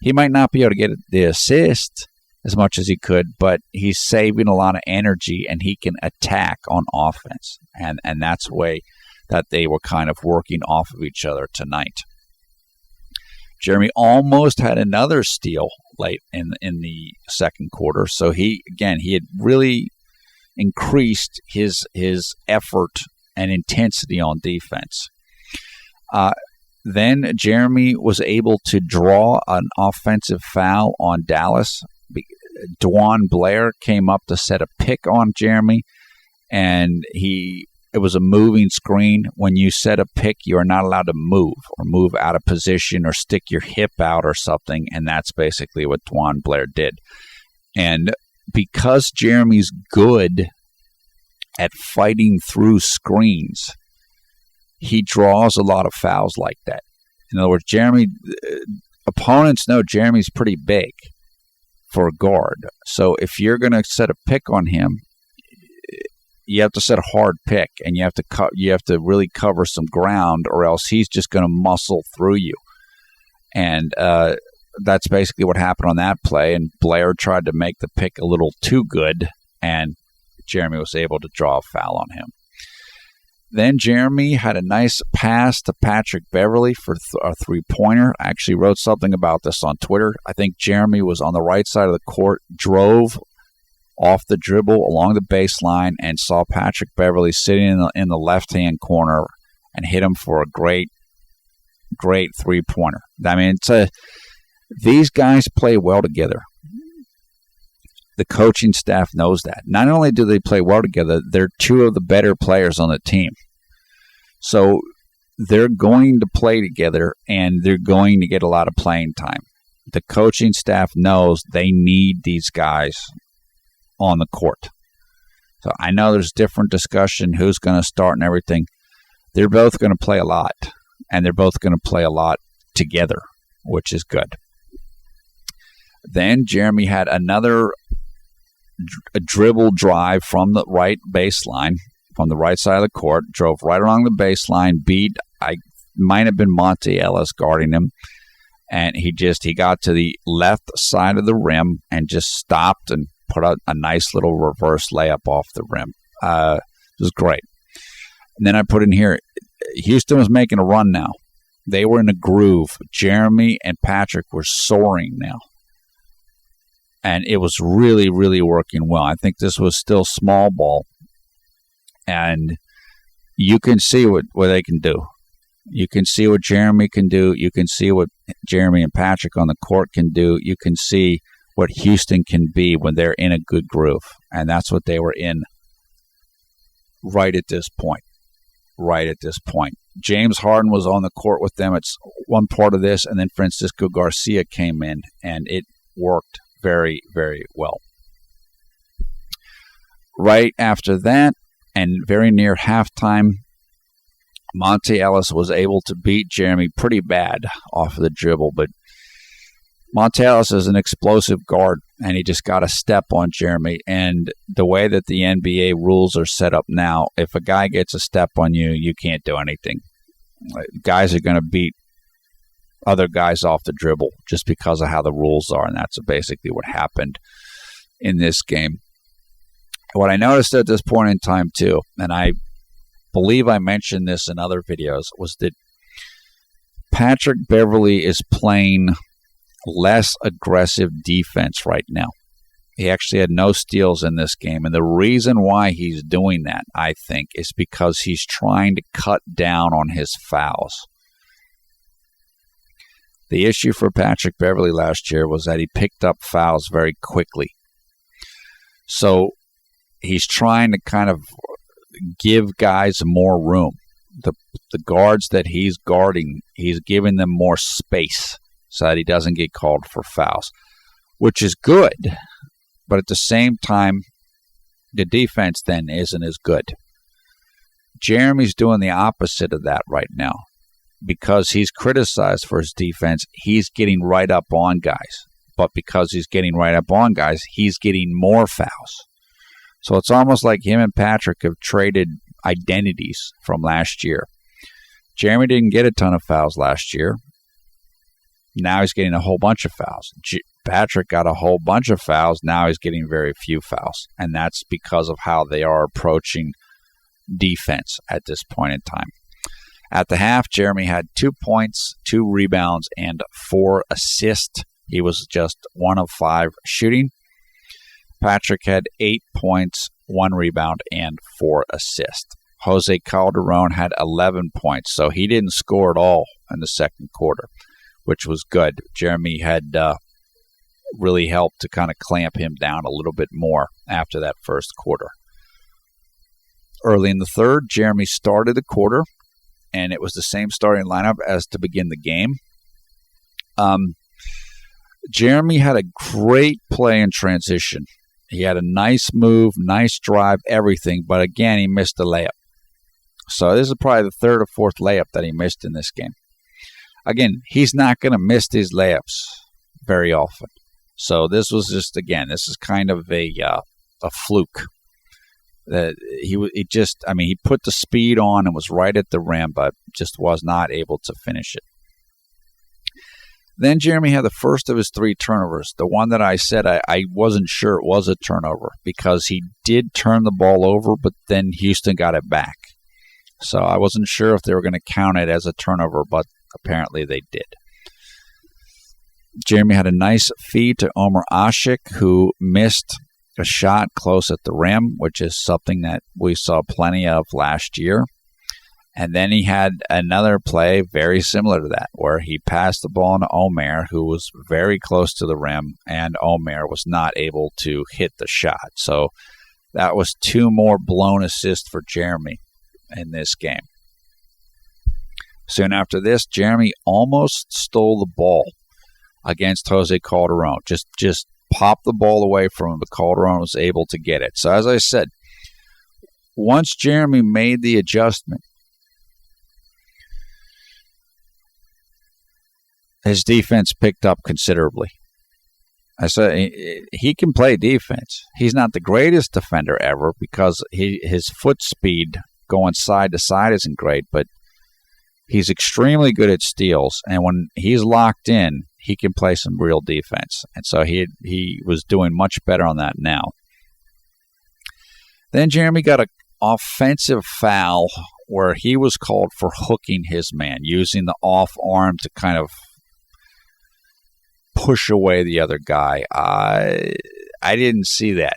He might not be able to get the assist as much as he could, but he's saving a lot of energy and he can attack on offense. And that's the way that they were kind of working off of each other tonight. Jeremy almost had another steal late in the second quarter. So he had really increased his effort and intensity on defense. Then Jeremy was able to draw an offensive foul on Dallas. Dwan Blair came up to set a pick on Jeremy, and it was a moving screen. When you set a pick, you are not allowed to move out of position or stick your hip out or something, and that's basically what Dwan Blair did. And because Jeremy's good at fighting through screens, he draws a lot of fouls like that. In other words, opponents know Jeremy's pretty big for a guard. So if you're going to set a pick on him, you have to set a hard pick, and you have to really cover some ground, or else he's just going to muscle through you. And that's basically what happened on that play. And Blair tried to make the pick a little too good, and Jeremy was able to draw a foul on him. Then Jeremy had a nice pass to Patrick Beverly for a three-pointer. I actually wrote something about this on Twitter. I think Jeremy was on the right side of the court, drove off the dribble along the baseline, and saw Patrick Beverly sitting in the left-hand corner and hit him for a great three-pointer. I mean, these guys play well together. The coaching staff knows that. Not only do they play well together, they're two of the better players on the team. So they're going to play together, and they're going to get a lot of playing time. The coaching staff knows they need these guys on the court. So I know there's different discussion who's going to start and everything. They're both going to play a lot, and they're both going to play a lot together, which is good. Then Jeremy had another dribble drive from the right baseline, from the right side of the court, drove right along the baseline, might have been Monte Ellis guarding him, and he got to the left side of the rim and just stopped and put out a nice little reverse layup off the rim. It was great. And then I put in here, Houston was making a run now. They were in a groove. Jeremy and Patrick were soaring now. And it was really, really working well. I think this was still small ball. And you can see what they can do. You can see what Jeremy can do. You can see what Jeremy and Patrick on the court can do. You can see what Houston can be when they're in a good groove. And that's what they were in right at this point. James Harden was on the court with them. It's one part of this, and then Francisco Garcia came in, and it worked very, very well. Right after that, and very near halftime, Monte Ellis was able to beat Jeremy pretty bad off of the dribble, but Monte Ellis is an explosive guard, and he just got a step on Jeremy. And the way that the NBA rules are set up now, if a guy gets a step on you, you can't do anything. Guys are going to beat other guys off the dribble just because of how the rules are, and that's basically what happened in this game. What I noticed at this point in time, too, and I believe I mentioned this in other videos, was that Patrick Beverly is playing less aggressive defense right now. He actually had no steals in this game, and the reason why he's doing that, I think, is because he's trying to cut down on his fouls. The issue for Patrick Beverly last year was that he picked up fouls very quickly. So he's trying to kind of give guys more room. The guards that he's guarding, he's giving them more space so that he doesn't get called for fouls, which is good. But at the same time, the defense then isn't as good. Jeremy's doing the opposite of that right now. Because he's criticized for his defense, he's getting right up on guys. But because he's getting right up on guys, he's getting more fouls. So it's almost like him and Patrick have traded identities from last year. Jeremy didn't get a ton of fouls last year. Now he's getting a whole bunch of fouls. Patrick got a whole bunch of fouls. Now he's getting very few fouls. And that's because of how they are approaching defense at this point in time. At the half, Jeremy had 2 points, 2 rebounds, and 4 assists. He was just 1 of 5 shooting. Patrick had 8 points, 1 rebound, and 4 assists. Jose Calderon had 11 points, so he didn't score at all in the second quarter, which was good. Jeremy had really helped to kind of clamp him down a little bit more after that first quarter. Early in the third, Jeremy started the quarter, and it was the same starting lineup as to begin the game. Jeremy had a great play in transition. He had a nice move, nice drive, everything, but again, he missed a layup. So this is probably the third or fourth layup that he missed in this game. Again, he's not going to miss these layups very often. So this was just, again, this is kind of a fluke. He put the speed on and was right at the rim, but just was not able to finish it. Then Jeremy had the first of his 3 turnovers. The one that I said I wasn't sure it was a turnover because he did turn the ball over, but then Houston got it back. So I wasn't sure if they were going to count it as a turnover, but apparently they did. Jeremy had a nice feed to Omer Asik, who missed a shot close at the rim, which is something that we saw plenty of last year. And then he had another play very similar to that, where he passed the ball to Omer, who was very close to the rim, and Omer was not able to hit the shot. So that was 2 more blown assists for Jeremy in this game. Soon after this, Jeremy almost stole the ball against Jose Calderon. Just popped the ball away from him, but Calderon was able to get it. So as I said, once Jeremy made the adjustment, his defense picked up considerably. I said he can play defense. He's not the greatest defender ever because his foot speed going side to side isn't great, but he's extremely good at steals. And when he's locked in, he can play some real defense. And so he was doing much better on that now. Then Jeremy got an offensive foul where he was called for hooking his man, using the off arm to kind of push away the other guy. I didn't see that.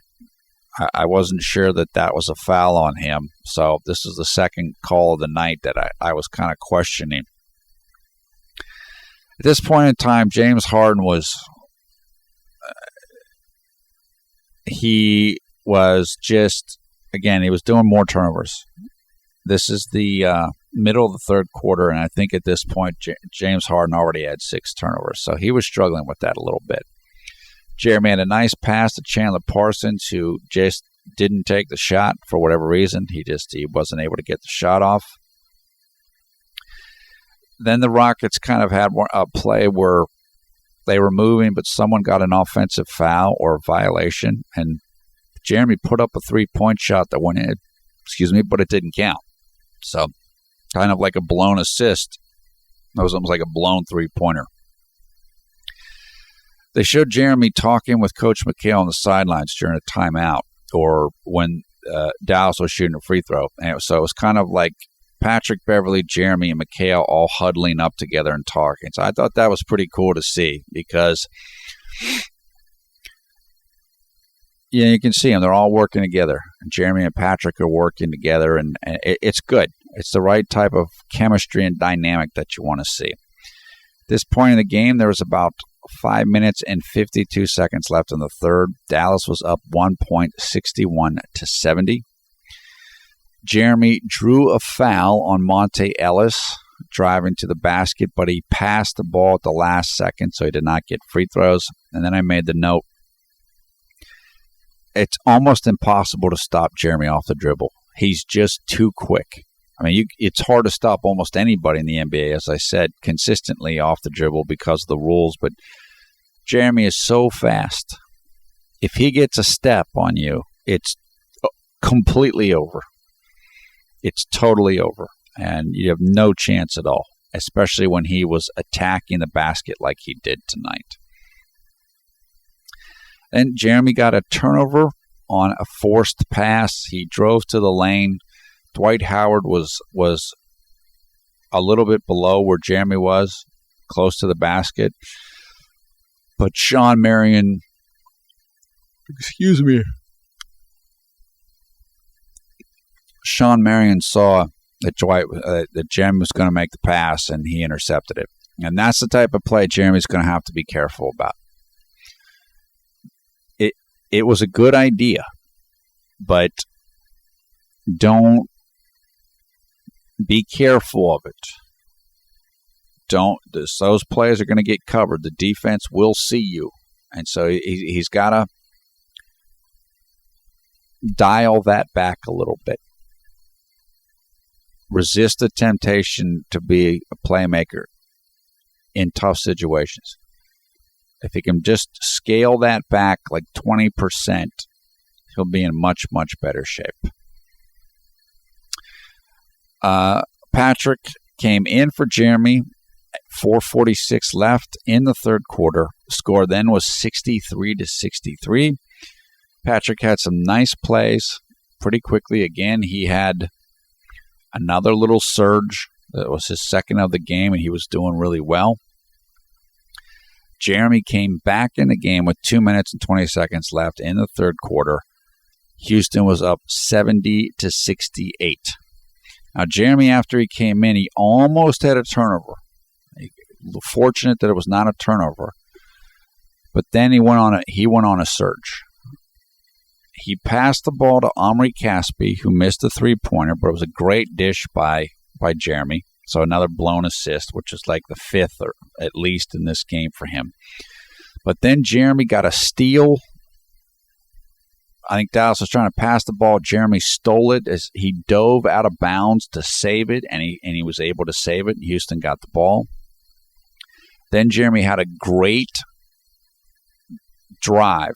I wasn't sure that was a foul on him. So this is the second call of the night that I was kind of questioning. At this point in time, James Harden was he was just, again, he was doing more turnovers. This is the middle of the third quarter, and I think at this point, James Harden already had 6 turnovers, so he was struggling with that a little bit. Jeremy had a nice pass to Chandler Parsons, who just didn't take the shot for whatever reason. He wasn't able to get the shot off. Then the Rockets kind of had a play where they were moving, but someone got an offensive foul or violation, and Jeremy put up a 3-point shot that went in, but it didn't count. So kind of like a blown assist. That was almost like a blown 3-pointer. They showed Jeremy talking with Coach McHale on the sidelines during a timeout or when Dallas was shooting a free throw. And so it was kind of like Patrick, Beverly, Jeremy, and McHale all huddling up together and talking. So I thought that was pretty cool to see because you can see them. They're all working together. Jeremy and Patrick are working together, and it's good. It's the right type of chemistry and dynamic that you want to see. At this point in the game, there was about 5 minutes and 52 seconds left in the third. Dallas was up 1 point, 61-70. Jeremy drew a foul on Monte Ellis driving to the basket, but he passed the ball at the last second, so he did not get free throws. And then I made the note, it's almost impossible to stop Jeremy off the dribble. He's just too quick. I mean, it's hard to stop almost anybody in the NBA, as I said, consistently off the dribble because of the rules. But Jeremy is so fast. If he gets a step on you, it's completely over. It's totally over. And you have no chance at all, especially when he was attacking the basket like he did tonight. Then Jeremy got a turnover on a forced pass. He drove to the lane. Dwight Howard was a little bit below where Jeremy was, close to the basket. But Sean Marion saw that Jeremy was going to make the pass, and he intercepted it. And that's the type of play Jeremy's going to have to be careful about. It was a good idea, but don't be careful of it. Those players are going to get covered. The defense will see you. And so he's got to dial that back a little bit. Resist the temptation to be a playmaker in tough situations. If he can just scale that back like 20%, he'll be in much, much better shape. Patrick came in for Jeremy. 4:46 left in the third quarter. The score then was 63-63. Patrick had some nice plays pretty quickly. Again, he had another little surge. That was his second of the game, and he was doing really well. Jeremy came back in the game with 2 minutes and 20 seconds left in the third quarter. Houston was up 70-68. Now, Jeremy, after he came in, he almost had a turnover. Fortunate that it was not a turnover. But then he went on a surge. He passed the ball to Omri Caspi, who missed a three-pointer, but it was a great dish by Jeremy. So another blown assist, which is like the fifth or at least in this game for him. But then Jeremy got a steal. I think Dallas was trying to pass the ball. Jeremy stole it as he dove out of bounds to save it, and he was able to save it. And Houston got the ball. Then Jeremy had a great drive.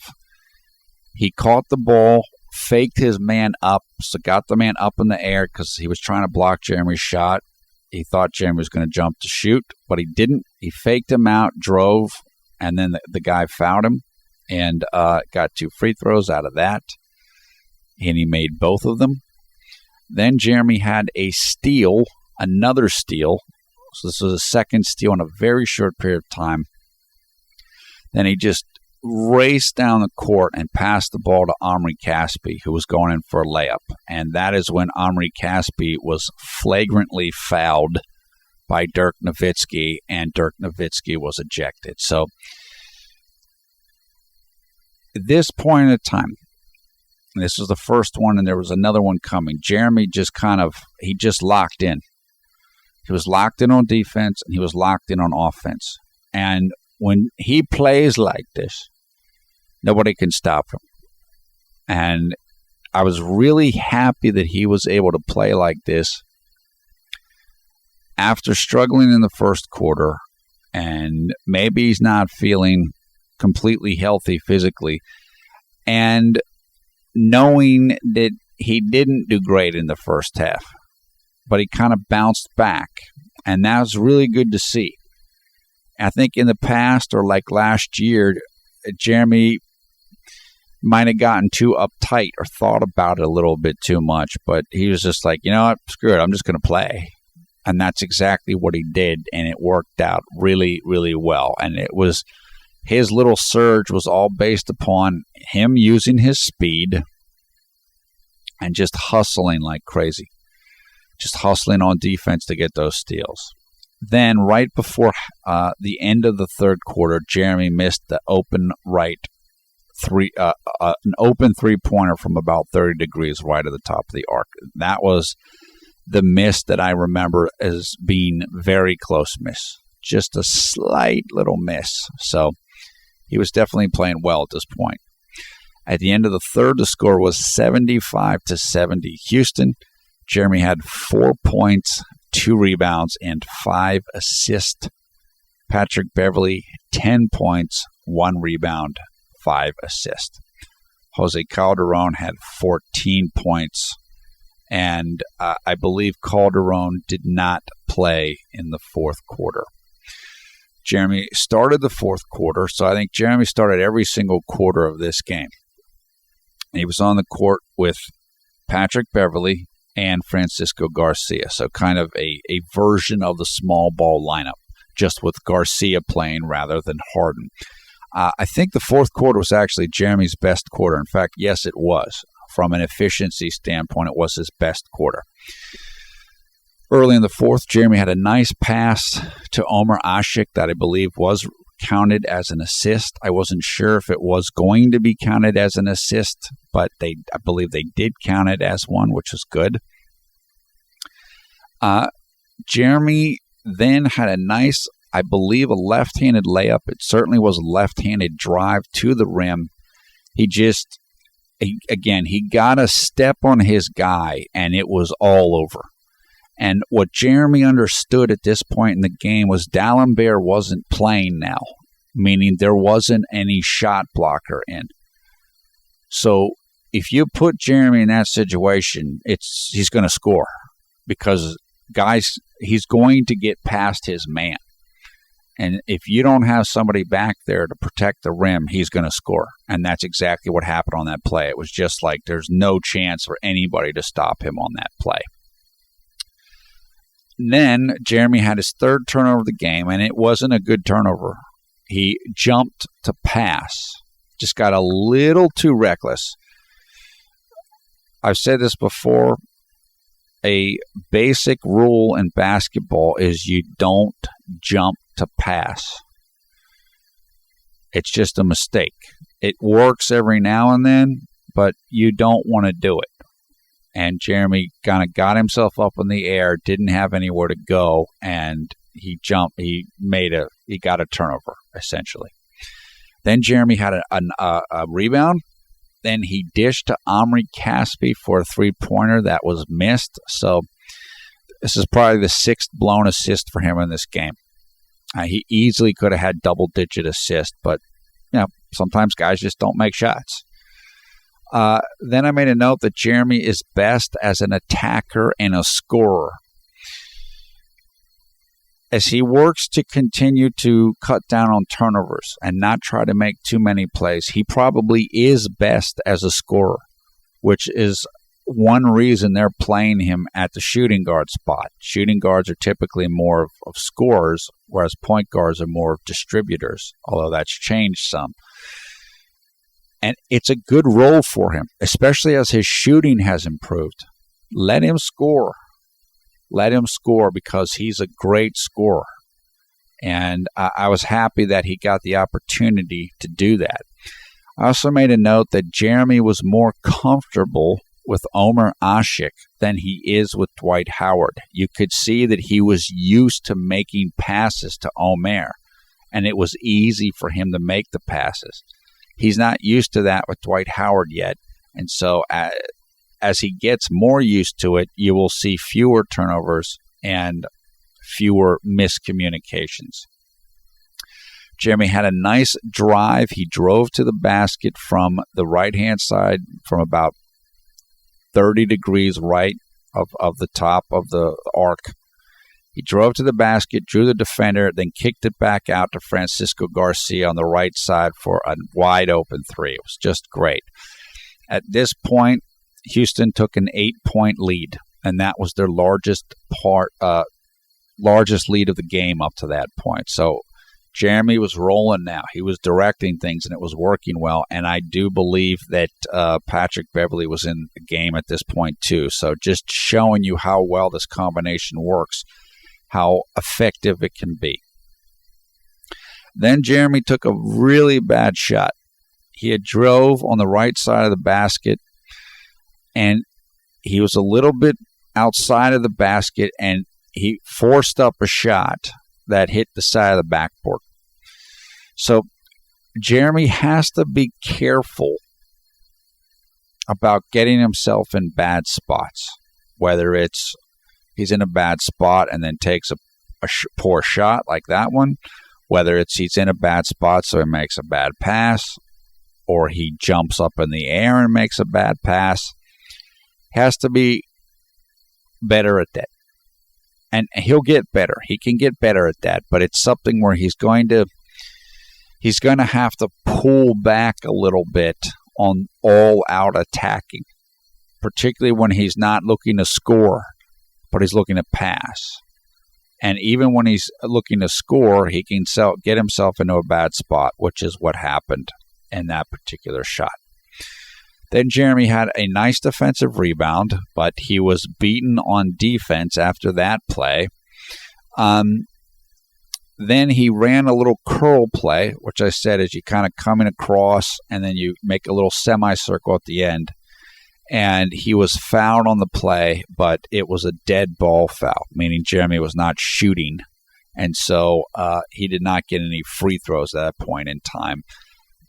He caught the ball, faked his man up, so got the man up in the air because he was trying to block Jeremy's shot. He thought Jeremy was going to jump to shoot, but he didn't. He faked him out, drove, and then the guy fouled him and got 2 free throws out of that, and he made both of them. Then Jeremy had a steal, another steal. So this was a second steal in a very short period of time. Then he just raced down the court and passed the ball to Omri Caspi, who was going in for a layup. And that is when Omri Caspi was flagrantly fouled by Dirk Nowitzki, and Dirk Nowitzki was ejected. So at this point in time, This was the first one, and there was another one coming. Jeremy just he just locked in. He was locked in on defense, and he was locked in on offense. And when he plays like this, nobody can stop him. And I was really happy that he was able to play like this after struggling in the first quarter, and maybe he's not feeling completely healthy physically, and knowing that he didn't do great in the first half, but he kind of bounced back, and that was really good to see. I think in the past, or like last year, Jeremy might have gotten too uptight or thought about it a little bit too much, but he was just like, you know what, screw it, I'm just going to play. And that's exactly what he did, and it worked out really, really well. And it was, his little surge was all based upon him using his speed and just hustling like crazy. Just hustling on defense to get those steals. Then right before the end of the third quarter, Jeremy missed the open an open three-pointer from about 30 degrees right at the top of the arc. That was the miss that I remember as being very close miss. Just a slight little miss. So he was definitely playing well at this point. At the end of the third, the score was 75-70 Houston. Jeremy had 4 points, 2 rebounds, and 5 assists. Patrick Beverly, 10 points, 1 rebound, 5 assists. Jose Calderon had 14 points, and I believe Calderon did not play in the fourth quarter. Jeremy started the fourth quarter, so I think Jeremy started every single quarter of this game. He was on the court with Patrick Beverly and Francisco Garcia, so kind of a version of the small ball lineup, just with Garcia playing rather than Harden. I think the fourth quarter was actually Jeremy's best quarter. In fact, yes, it was. From an efficiency standpoint, it was his best quarter. Early in the fourth, Jeremy had a nice pass to Omer Asik that I believe was counted as an assist. I wasn't sure if it was going to be counted as an assist, but I believe they did count it as one, which was good. Jeremy then had a nice, I believe, a left-handed layup. It certainly was a left-handed drive to the rim. He got a step on his guy, and it was all over. And what Jeremy understood at this point in the game was D'Alembert wasn't playing now, meaning there wasn't any shot blocker in. So if you put Jeremy in that situation, he's going to score because, guys, he's going to get past his man. And if you don't have somebody back there to protect the rim, he's going to score. And that's exactly what happened on that play. It was just like there's no chance for anybody to stop him on that play. And then Jeremy had his third turnover of the game, and it wasn't a good turnover. He jumped to pass, just got a little too reckless. I've said this before. A basic rule in basketball is you don't jump to pass. It's just a mistake. It works every now and then, but you don't want to do it. And Jeremy kind of got himself up in the air, didn't have anywhere to go, and he jumped. He got a turnover, essentially. Then Jeremy had a rebound. Then he dished to Omri Caspi for a three-pointer that was missed. So this is probably the sixth blown assist for him in this game. He easily could have had double-digit assists, but sometimes guys just don't make shots. Then I made a note that Jeremy is best as an attacker and a scorer. As he works to continue to cut down on turnovers and not try to make too many plays, he probably is best as a scorer, which is one reason they're playing him at the shooting guard spot. Shooting guards are typically more of scorers, whereas point guards are more of distributors, although that's changed some. And it's a good role for him, especially as his shooting has improved. Let him score. Let him score because he's a great scorer. And I was happy that he got the opportunity to do that. I also made a note that Jeremy was more comfortable with Omer Asik than he is with Dwight Howard. You could see that he was used to making passes to Omer, and it was easy for him to make the passes. He's not used to that with Dwight Howard yet, and so as he gets more used to it, you will see fewer turnovers and fewer miscommunications. Jeremy had a nice drive. He drove to the basket from the right-hand side from about 30 degrees right of the top of the arc. He drove to the basket, drew the defender, then kicked it back out to Francisco Garcia on the right side for a wide-open three. It was just great. At this point, Houston took an 8-point lead, and that was their largest lead of the game up to that point. So Jeremy was rolling now. He was directing things, and it was working well. And I do believe that Patrick Beverly was in the game at this point, too. So just showing you how well this combination works, how effective it can be. Then Jeremy took a really bad shot. He had drove on the right side of the basket, and he was a little bit outside of the basket, and he forced up a shot that hit the side of the backboard. So Jeremy has to be careful about getting himself in bad spots, whether it's he's in a bad spot and then takes a poor shot like that one, whether it's he's in a bad spot so he makes a bad pass, or he jumps up in the air and makes a bad pass. He has to be better at that. And he'll get better. He can get better at that, but it's something where he's going to have to pull back a little bit on all-out attacking, particularly when he's not looking to score, but he's looking to pass. And even when he's looking to score, he can get himself into a bad spot, which is what happened in that particular shot. Then Jeremy had a nice defensive rebound, but he was beaten on defense after that play. Then he ran a little curl play, which I said is you kind of coming across and then you make a little semicircle at the end. And he was fouled on the play, but it was a dead ball foul, meaning Jeremy was not shooting. And so he did not get any free throws at that point in time.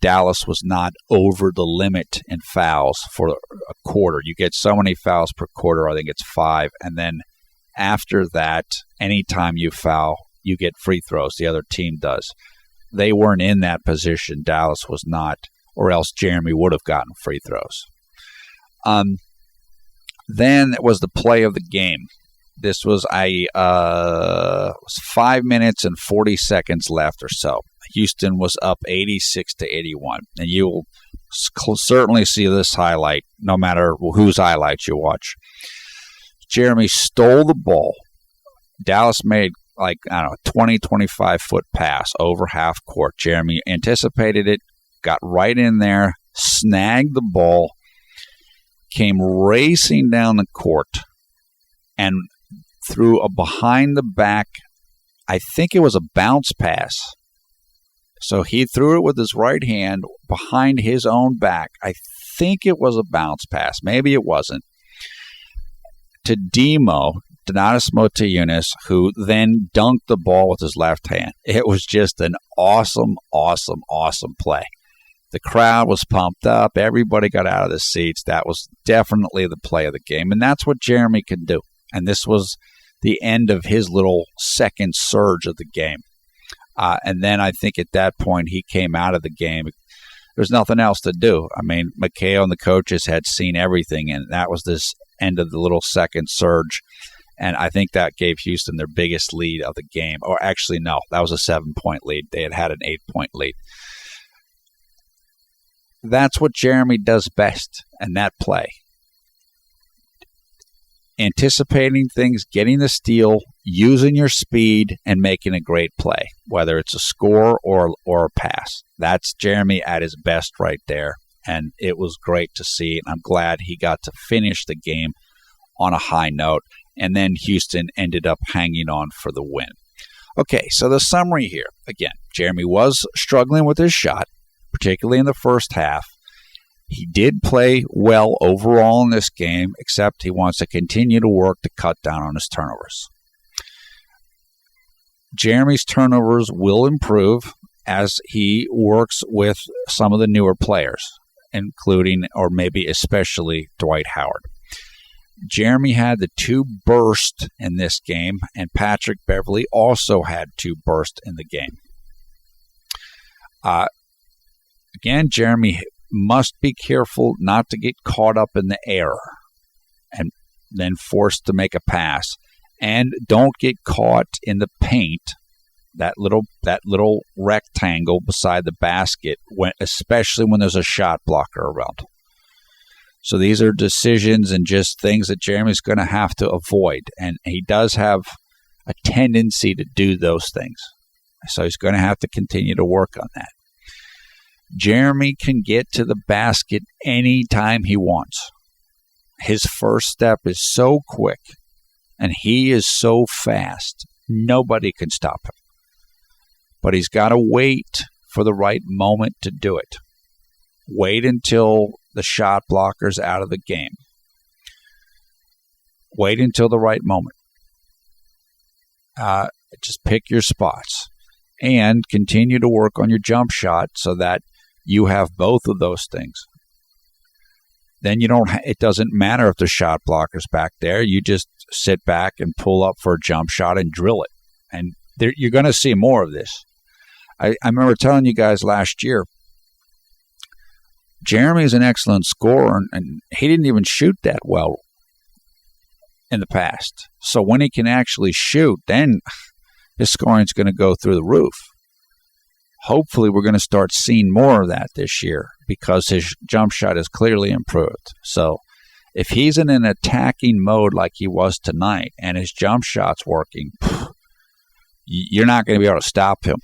Dallas was not over the limit in fouls for a quarter. You get so many fouls per quarter, I think it's 5. And then after that, anytime you foul, you get free throws. The other team does. They weren't in that position. Dallas was not, or else Jeremy would have gotten free throws. Then it was the play of the game. This was 5 minutes and 40 seconds left or so. Houston was up 86-81, and you will certainly see this highlight no matter whose highlights you watch. Jeremy stole the ball. Dallas made 20, 25-foot pass over half court. Jeremy anticipated it, got right in there, snagged the ball, came racing down the court, and threw a behind the back, I think it was a bounce pass. So he threw it with his right hand behind his own back. I think it was a bounce pass. Maybe it wasn't. To Donatas Motiejunas, who then dunked the ball with his left hand. It was just an awesome, awesome, awesome play. The crowd was pumped up. Everybody got out of the seats. That was definitely the play of the game. And that's what Jeremy can do. And this was the end of his little second surge of the game. And then I think at that point he came out of the game. There's nothing else to do. I mean, McHale and the coaches had seen everything, and that was this end of the little second surge. And I think that gave Houston their biggest lead of the game. Or actually, no, that was a 7-point lead. They had an 8-point lead. That's what Jeremy does best, and that play. Anticipating things, getting the steal, using your speed, and making a great play, whether it's a score or a pass. That's Jeremy at his best right there, and it was great to see. And I'm glad he got to finish the game on a high note, and then Houston ended up hanging on for the win. Okay, so the summary here. Again, Jeremy was struggling with his shot, particularly in the first half. He did play well overall in this game, except he wants to continue to work to cut down on his turnovers. Jeremy's turnovers will improve as he works with some of the newer players, including, or maybe especially, Dwight Howard. Jeremy had the 2 bursts in this game, and Patrick Beverly also had 2 bursts in the game. Again, Jeremy must be careful not to get caught up in the air and then forced to make a pass. And don't get caught in the paint, that little rectangle beside the basket, especially when there's a shot blocker around. So these are decisions and just things that Jeremy's going to have to avoid. And he does have a tendency to do those things. So he's going to have to continue to work on that. Jeremy can get to the basket anytime he wants. His first step is so quick, and he is so fast, nobody can stop him. But he's got to wait for the right moment to do it. Wait until the shot blocker's out of the game. Wait until the right moment. Just pick your spots. And continue to work on your jump shot so that you have both of those things. Then it doesn't matter if the shot blocker's back there. You just sit back and pull up for a jump shot and drill it. And you're going to see more of this. I remember telling you guys last year, Jeremy is an excellent scorer, and he didn't even shoot that well in the past. So when he can actually shoot, then his scoring is going to go through the roof. Hopefully, we're going to start seeing more of that this year because his jump shot is clearly improved. So if he's in an attacking mode like he was tonight and his jump shot's working, you're not going to be able to stop him.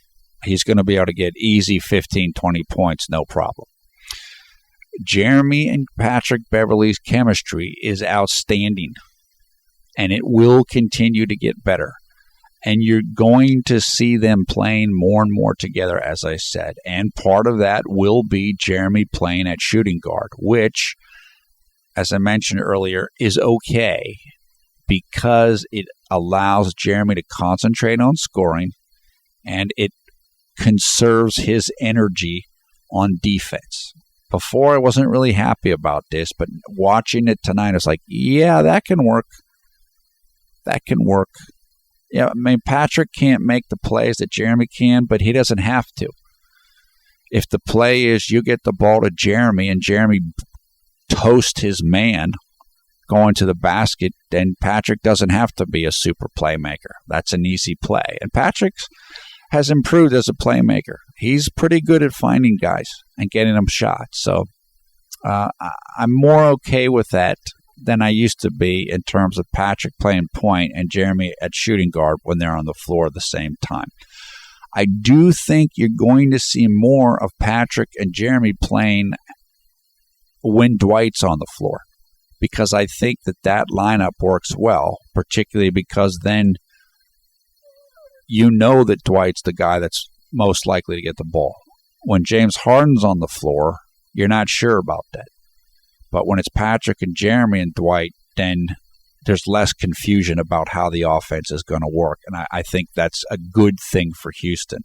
He's going to be able to get easy 15, 20 points, no problem. Jeremy and Patrick Beverly's chemistry is outstanding, and it will continue to get better. And you're going to see them playing more and more together, as I said. And part of that will be Jeremy playing at shooting guard, which, as I mentioned earlier, is okay because it allows Jeremy to concentrate on scoring, and it conserves his energy on defense. Before, I wasn't really happy about this, but watching it tonight, I was like, yeah, that can work. That can work. Yeah, I mean, Patrick can't make the plays that Jeremy can, but he doesn't have to. If the play is you get the ball to Jeremy and Jeremy toast his man going to the basket, then Patrick doesn't have to be a super playmaker. That's an easy play. And Patrick has improved as a playmaker. He's pretty good at finding guys and getting them shots. So I'm more okay with that than I used to be in terms of Patrick playing point and Jeremy at shooting guard when they're on the floor at the same time. I do think you're going to see more of Patrick and Jeremy playing when Dwight's on the floor, because I think that lineup works well, particularly because then you know that Dwight's the guy that's most likely to get the ball. When James Harden's on the floor, you're not sure about that. But when it's Patrick and Jeremy and Dwight, then there's less confusion about how the offense is going to work. And I think that's a good thing for Houston.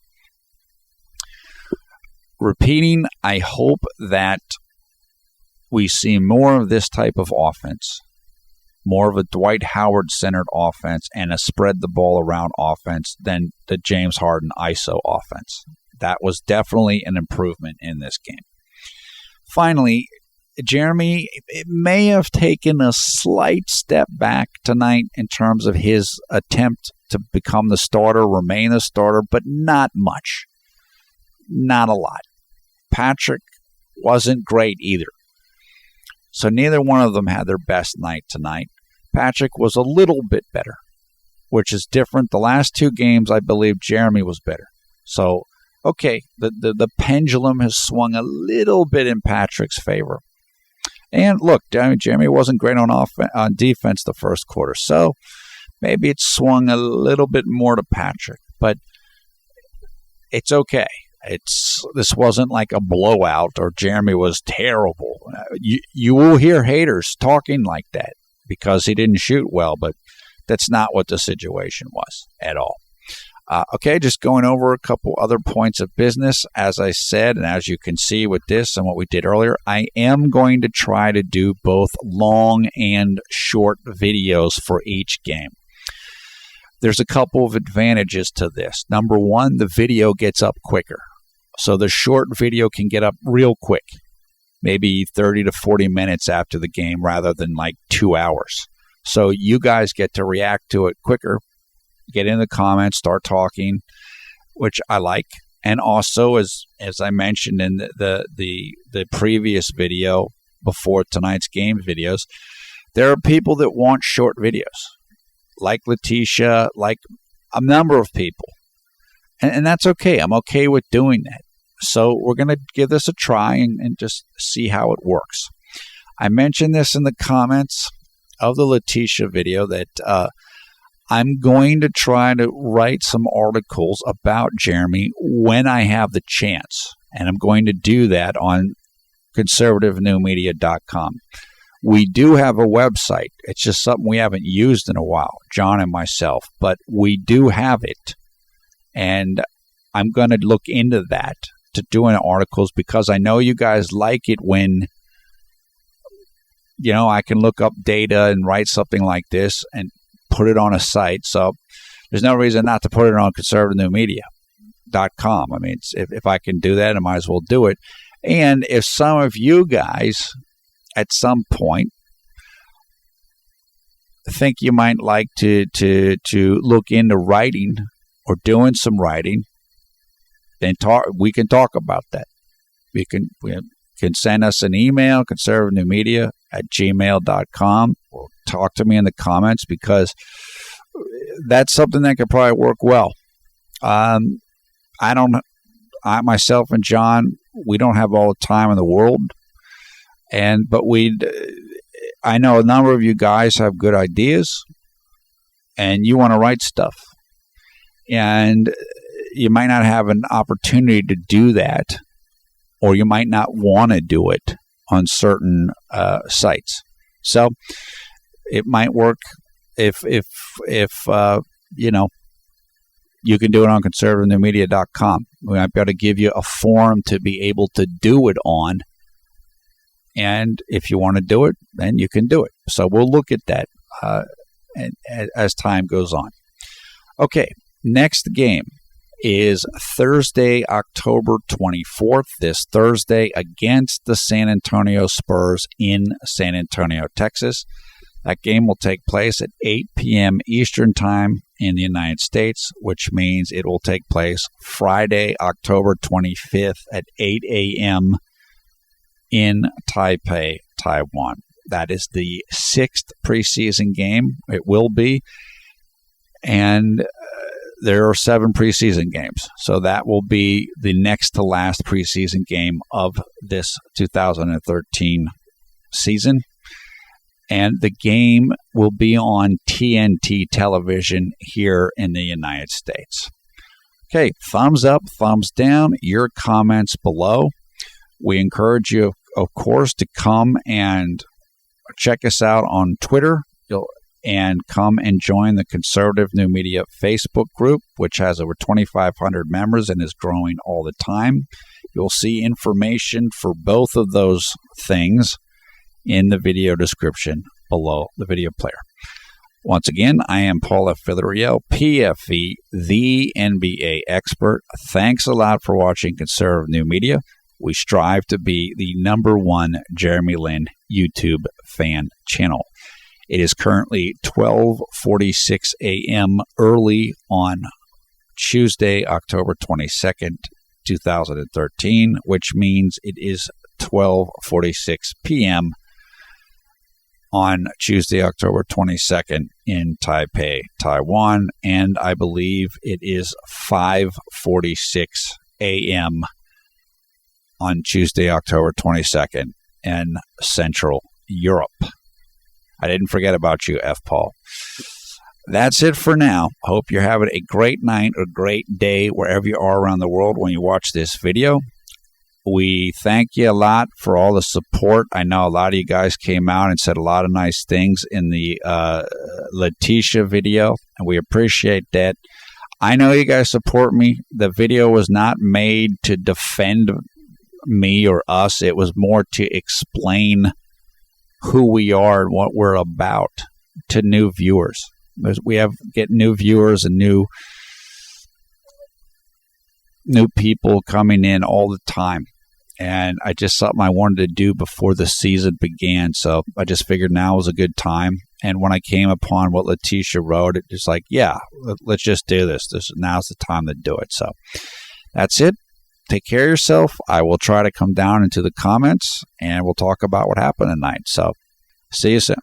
Repeating, I hope that we see more of this type of offense, more of a Dwight Howard-centered offense and a spread-the-ball-around offense than the James Harden ISO offense. That was definitely an improvement in this game. Finally, Jeremy may have taken a slight step back tonight in terms of his attempt to become the starter, remain the starter, but not much. Not a lot. Patrick wasn't great either. So neither one of them had their best night tonight. Patrick was a little bit better, which is different. The last 2 games, I believe Jeremy was better. So, okay, the pendulum has swung a little bit in Patrick's favor. And look, Jeremy wasn't great on defense the first quarter, so maybe it swung a little bit more to Patrick. But it's okay. This wasn't like a blowout or Jeremy was terrible. You will hear haters talking like that because he didn't shoot well, but that's not what the situation was at all. Okay, just going over a couple other points of business. As I said, and as you can see with this and what we did earlier, I am going to try to do both long and short videos for each game. There's a couple of advantages to this. Number one, the video gets up quicker. So the short video can get up real quick, maybe 30 to 40 minutes after the game rather than like 2 hours. So you guys get to react to it quicker, get in the comments, start talking, which I like. And also, as I mentioned in the previous video before tonight's game videos, there are people that want short videos, like Letitia, like a number of people. And that's okay. I'm okay with doing that. So we're going to give this a try and just see how it works. I mentioned this in the comments of the Letitia video that I'm going to try to write some articles about Jeremy when I have the chance. And I'm going to do that on conservativenewmedia.com. We do have a website. It's just something we haven't used in a while, John and myself, but we do have it. And I'm going to look into that, to doing articles, because I know you guys like it when, I can look up data and write something like this and put it on a site. So there's no reason not to put it on conservativenewmedia.com. I mean, if I can do that, I might as well do it. And if some of you guys at some point think you might like to look into writing or doing some writing, then we can talk about that. We can send us an email, conservativenewmedia@gmail.com, or talk to me in the comments, because that's something that could probably work well. I myself and John, we don't have all the time in the world, but I know a number of you guys have good ideas, and you want to write stuff, and you might not have an opportunity to do that, or you might not want to do it on certain sites. So it might work if you can do it on conservativenewmedia.com. We might be able to give you a forum to be able to do it on. And if you want to do it, then you can do it. So we'll look at that as time goes on. Okay, next game is Thursday, October 24th, this Thursday, against the San Antonio Spurs in San Antonio, Texas. That game will take place at 8 p.m. Eastern Time in the United States, which means it will take place Friday, October 25th at 8 a.m. in Taipei, Taiwan. That is the 6th preseason game. It will be. And there are 7 preseason games. So that will be the next to last preseason game of this 2013 season. And the game will be on TNT television here in the United States. Okay, thumbs up, thumbs down, your comments below. We encourage you, of course, to come and check us out on Twitter and come and join the Conservative New Media Facebook group, which has over 2,500 members and is growing all the time. You'll see information for both of those things in the video description below the video player. Once again, I am Paul F. Villarreal, PFE, the NBA expert. Thanks a lot for watching Conservative New Media. We strive to be the #1 Jeremy Lin YouTube fan channel. It is currently 12:46 a.m. early on Tuesday, October 22nd, 2013, which means it is 12:46 p.m. on Tuesday, October 22nd in Taipei, Taiwan, and I believe it is 5:46 a.m. on Tuesday, October 22nd in Central Europe. I didn't forget about you, F. Paul. that's it for now. Hope you're having a great night or great day wherever you are around the world when you watch this video. We thank you a lot for all the support. I know a lot of you guys came out and said a lot of nice things in the Letitia video, and we appreciate that. I know you guys support me. The video was not made to defend me or us. It was more to explain who we are and what we're about to new viewers. We get new viewers and new people coming in all the time. And I just something I wanted to do before the season began. So I just figured now was a good time. And when I came upon what Letitia wrote, it just like, yeah, let's just do this. Now's the time to do it. So that's it. Take care of yourself. I will try to come down into the comments and we'll talk about what happened tonight. So see you soon.